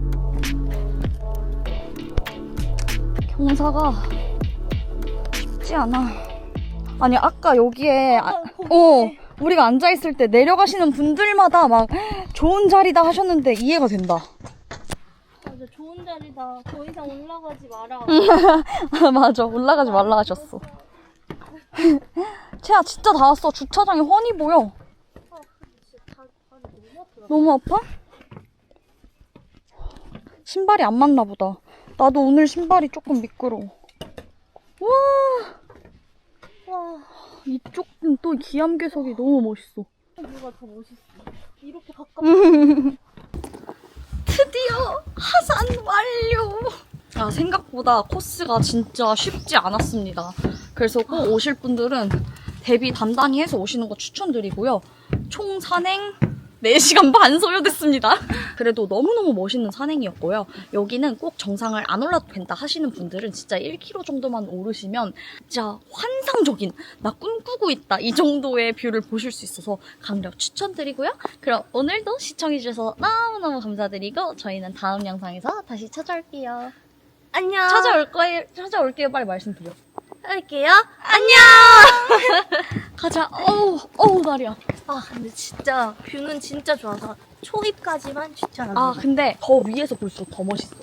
경사가 쉽지 않아. 아니 아까 여기에 우리가 앉아있을 때 내려가시는 분들마다 막 좋은 자리다 하셨는데 이해가 된다. 맞아, 좋은 자리다. 더 이상 올라가지 마라. 맞아, 올라가지 말라 하셨어. 채야 진짜 다 왔어. 주차장이 훤히 보여. 너무 아파? 신발이 안 맞나 보다. 나도 오늘 신발이 조금 미끄러워. 와, 이쪽은 또 기암괴석이 너무 멋있어. 누가 더 멋있어. 이렇게 가깝 드디어 하산 완료! 아, 생각보다 코스가 진짜 쉽지 않았습니다. 그래서 꼭 오실 분들은 대비 단단히 해서 오시는 거 추천드리고요. 총 산행 4시간 반 소요됐습니다. 그래도 너무너무 멋있는 산행이었고요. 여기는 꼭 정상을 안 올라도 된다 하시는 분들은 진짜 1km 정도만 오르시면 진짜 환상적인, 나 꿈꾸고 있다 이 정도의 뷰를 보실 수 있어서 강력 추천드리고요. 그럼 오늘도 시청해주셔서 너무너무 감사드리고 저희는 다음 영상에서 다시 찾아올게요. 안녕. 찾아올게요. 빨리 말씀드려. 할게요. 안녕. 가자. 어우, 다리야. 아, 근데 진짜 뷰는 진짜 좋아서 초입까지만 추천합니다. 아, 근데 더 위에서 볼수록 더 멋있어.